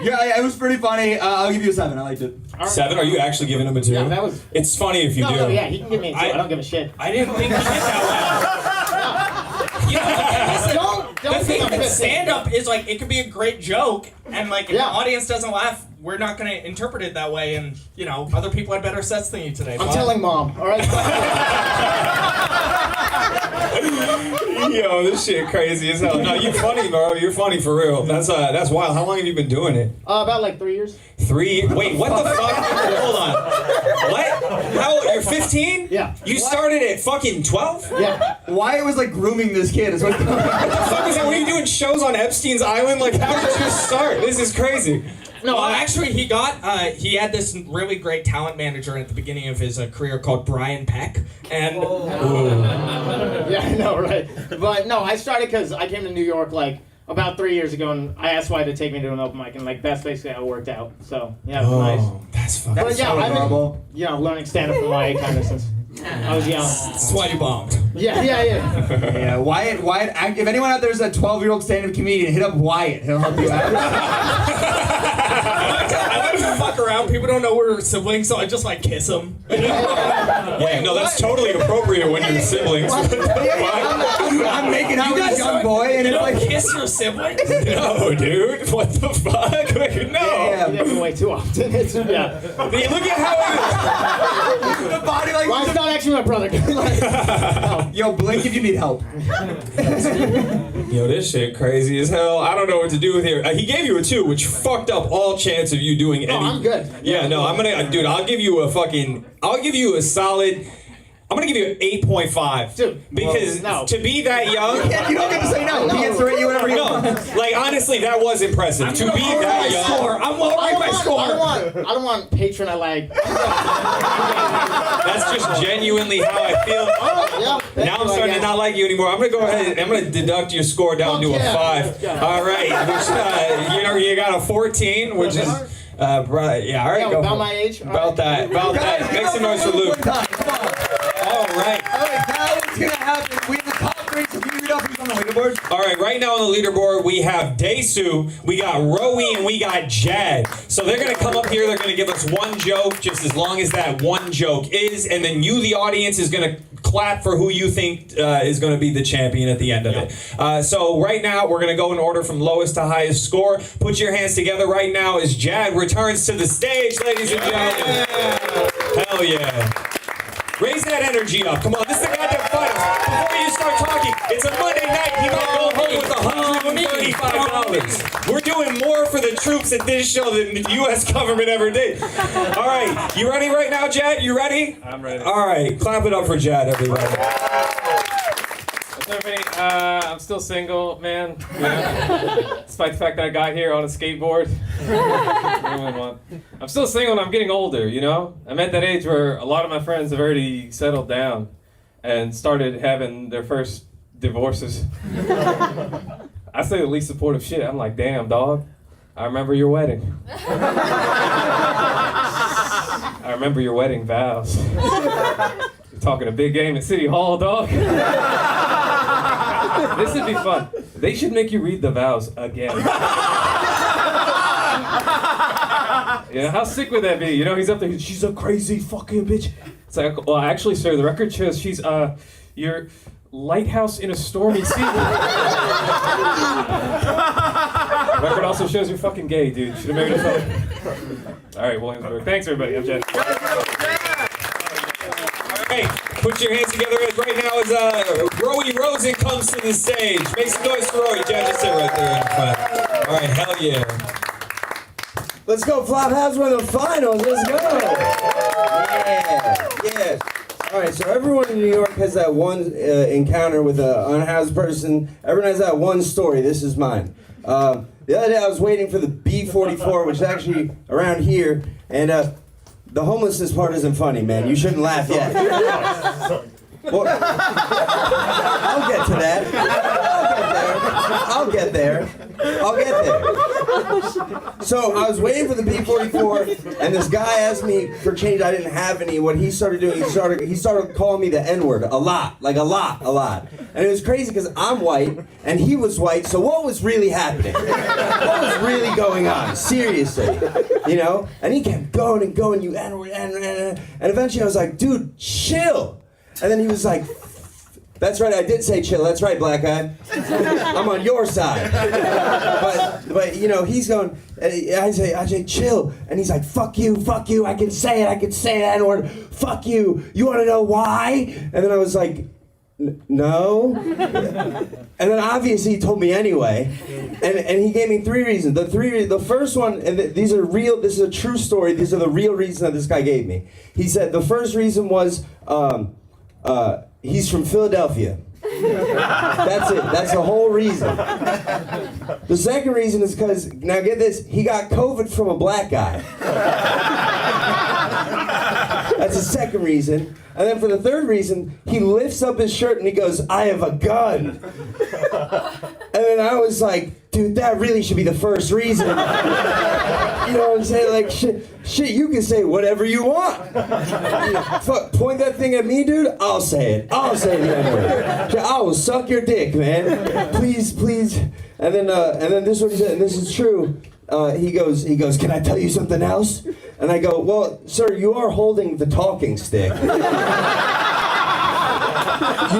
Yeah, it was pretty funny. I'll give you a 7. I liked it. 7? Are you actually giving him a 2? Yeah, that was. It's funny if you do. No, yeah, he can give me a 2. I don't give a shit. I didn't think he did that well. You know, listen, the thing with stand-up is, like, it could be a great joke, and, like, if the audience doesn't laugh, we're not going to interpret it that way, and, you know, other people had better sets than you today. I'm telling Mom, all right? Yo, this shit crazy as hell. No, you're funny, bro. You're funny for real. That's wild. How long have you been doing it? About like 3 years. 3? Wait, what the fuck? Hold on. What? How old? You're 15? Yeah. You started at fucking 12? Yeah. Wyatt was like grooming this kid. Is what the fuck is that? Were you doing shows on Epstein's Island? Like, how did you start? This is crazy. No, actually, he had this really great talent manager at the beginning of his career called Brian Peck, and yeah, I know, right? But no, I started because I came to New York like about 3 years ago, and I asked Wyatt to take me to an open mic, and like that's basically how it worked out. So yeah, it was nice. That's fucking. But yeah, I've been learning stand up from Wyatt kind of since I was young. That's why you bombed. Yeah. Yeah, Wyatt. If anyone out there is a 12-year-old stand-up comedian, hit up Wyatt. He'll help you out. I like to fuck around. People don't know we're siblings, so I just like kiss them. Yeah, no, that's totally appropriate when you're siblings. I'm making out with a young boy, and you it's don't like kiss your siblings. No, dude. What the fuck? No. Yeah, it happens way too often. It's, yeah. Look at how the body like. Well, it's not actually my brother. Yo, blink if you need help. Yo, this shit crazy as hell. I don't know what to do with here. He gave you a 2, which fucked up all chance of you doing any. I'm good. Yeah, no, I'm gonna, dude. I'll give you a solid. I'm gonna give you an 8.5. Dude, because to be that young, you don't get to say no. He gets to rate you whatever you want. Like honestly, that was impressive. To be that young, I'm lowering my score. I don't want patron I like. That's just genuinely how I feel. Now I'm starting to not like you anymore. I'm gonna go ahead. I'm gonna deduct your score down to a 5. All right, which you got a 14, which is. Yeah, all right, go about for my age. About that. Make some noise for Luke. All right. Now what's gonna happen? We have the top 3. So can you read off who's on the leaderboard? All right, right now on the leaderboard, we have Daesu, we got Rowie, and we got Jad. So they're going to come up here, they're going to give us one joke, just as long as that one joke is, and then you, the audience, is going to clap for who you think is going to be the champion at the end of it. So right now, we're going to go in order from lowest to highest score. Put your hands together right now as Jad returns to the stage, ladies and gentlemen. Hell yeah. Raise that energy up. Come on, this is the goddamn finals. Before you start talking, it's a Monday night. He might go home with $135. We're doing more for the troops at this show than the U.S. government ever did. All right, you ready right now, Jad? You ready? I'm ready. All right, clap it up for Jad, everybody. What's up, everybody? I'm still single, man. You know? Despite the fact that I got here on a skateboard. I'm still single and I'm getting older, you know? I'm at that age where a lot of my friends have already settled down and started having their first divorces. I say the least supportive shit. I'm like, damn, dog. I remember your wedding. I remember your wedding vows. You're talking a big game at City Hall, dog. This would be fun. They should make you read the vows again. Yeah, how sick would that be? You know, he's up there, she's a crazy fucking bitch. It's like, well, actually, sir, the record shows she's, your lighthouse in a stormy sea. Record also shows you're fucking gay, dude. Should have married a fella. All right, Williamsburg. Thanks, everybody. I'm Jed. All right, put your hands together right now as Rowie Rosen comes to the stage. Make some noise for Rowie. Jed, just sit right there in front. All right, hell yeah. Let's go, Flophouse, we're in the finals. Let's go. Yeah. All right, so everyone in New York has that one encounter with an unhoused person. Everyone has that one story. This is mine. The other day I was waiting for the B44, which is actually around here, and the homelessness part isn't funny, man. You shouldn't laugh yet. Well, I'll get to that. I'll get there. So I was waiting for the P-44, and this guy asked me for change. I didn't have any. What he started doing, he started calling me the N-word a lot. And it was crazy because I'm white, and he was white, so what was really happening? What was really going on? Seriously. You know? And he kept going and going, you N-word, and eventually I was like, dude, chill. And then he was like, that's right, I did say chill. That's right, black guy. I'm on your side. But you know, he's going, I say, chill. And he's like, fuck you, I can say it, N-word. Fuck you. You want to know why? And then I was like, no. And then obviously he told me anyway. And he gave me 3 reasons. The first one, and these are real, this is a true story. These are the real reasons that this guy gave me. He said the first reason was, he's from Philadelphia. That's it. That's the whole reason. The second reason is because, now get this, he got COVID from a black guy. That's the second reason. And then for the third reason, he lifts up his shirt and he goes, I have a gun. And then I was like, dude, that really should be the first reason. You know what I'm saying? Like, shit, you can say whatever you want. Fuck, point that thing at me, dude, I'll say it. I'll say the N-word. I will suck your dick, man. Please. And then this is what he said, and this is true. He goes, can I tell you something else? And I go, well, sir, you are holding the talking stick. You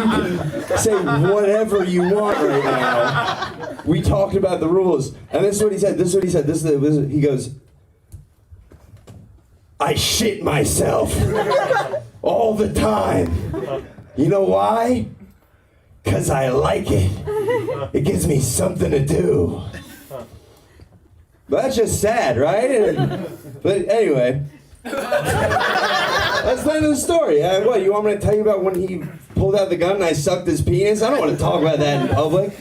can say whatever you want right now. We talked about the rules. And this is what he said. He goes, I shit myself all the time. You know why? Because I like it. It gives me something to do. But that's just sad, right? But anyway, that's the end of the story. What, you want me to tell you about when he pulled out the gun and I sucked his penis? I don't want to talk about that in public.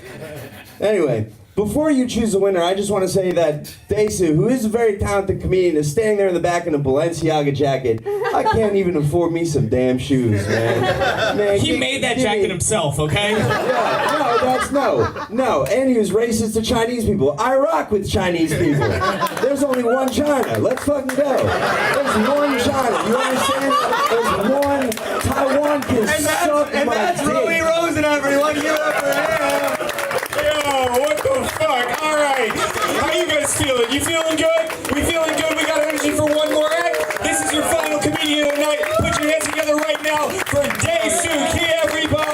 Anyway, before you choose the winner, I just want to say that Desu, who is a very talented comedian, is standing there in the back in a Balenciaga jacket. I can't even afford me some damn shoes, man. He made that jacket himself, okay? No, and he was racist to Chinese people. I rock with Chinese people. There's only one China. Let's fucking go. There's one China. You understand? There's one. Taiwan can suck and my that's dick. Rowie Rosen, everyone. Give it up for him. Yo, what the fuck? All right. How you guys feeling? You feeling good? We feeling good? We got energy for one more act? This is your final comedian of the night. Put your hands together right now for Daisuke, everybody!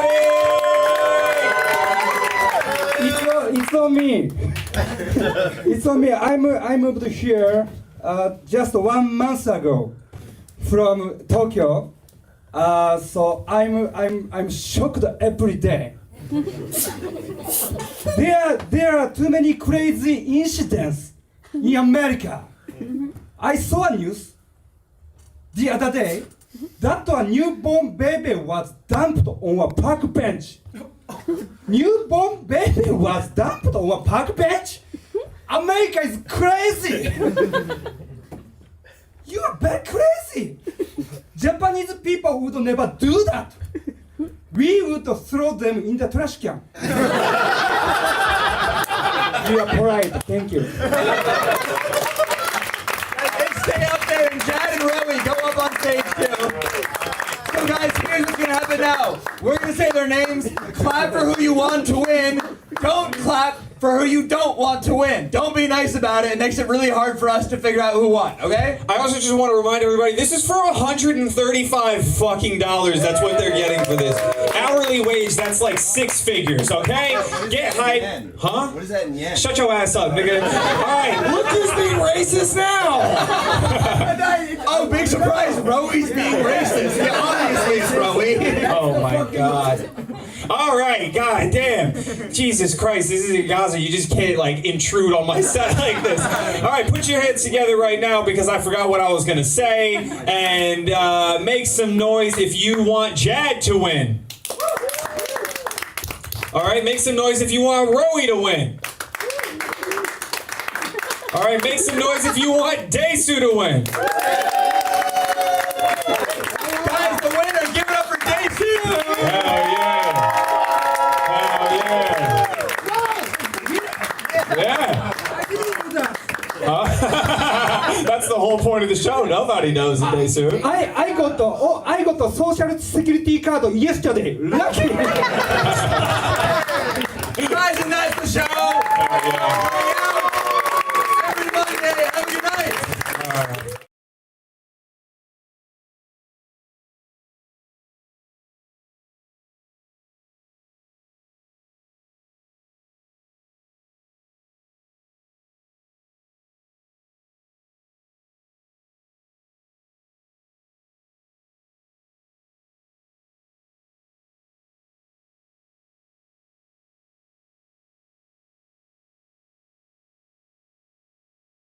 It's on me. It's on me. I moved here just 1 month ago from Tokyo. So I'm shocked every day. There are too many crazy incidents in America. I saw a news the other day that a newborn baby was dumped on a park bench. Newborn baby was dumped on a park bench? America is crazy! You are very crazy! Japanese people would never do that. We would throw them in the trash can. You are polite, thank you. Stay up there, and Jad and Rowie go up on stage too. So guys, here's what's gonna happen now. We're gonna say their names, clap for who you want to win. Don't clap for who you don't want to win. Don't be nice about it. It makes it really hard for us to figure out who won, okay? I also just want to remind everybody, this is for $135 fucking dollars. That's what they're getting for this. Hourly wage, that's like 6 figures, okay? Get hype. Huh? What is that in yen? Shut your ass up, nigga. Alright, look who's being racist now! Oh, big surprise, Rowie's being racist. Yeah, obviously it's Rowie. Oh my god. Alright, god damn. Jesus Christ, this is Gaza. You just can't like intrude on my set like this. Alright, put your heads together right now because I forgot what I was gonna say. And make some noise if you want Jad to win. Alright, make some noise if you want Rowie to win. Alright, make some noise if you want Daisu to win. Guys, the winner, give it up for Daisu! Yeah. I didn't know that. That's the whole point of the show. Nobody knows it, Desu. I got the social security card yesterday. Lucky.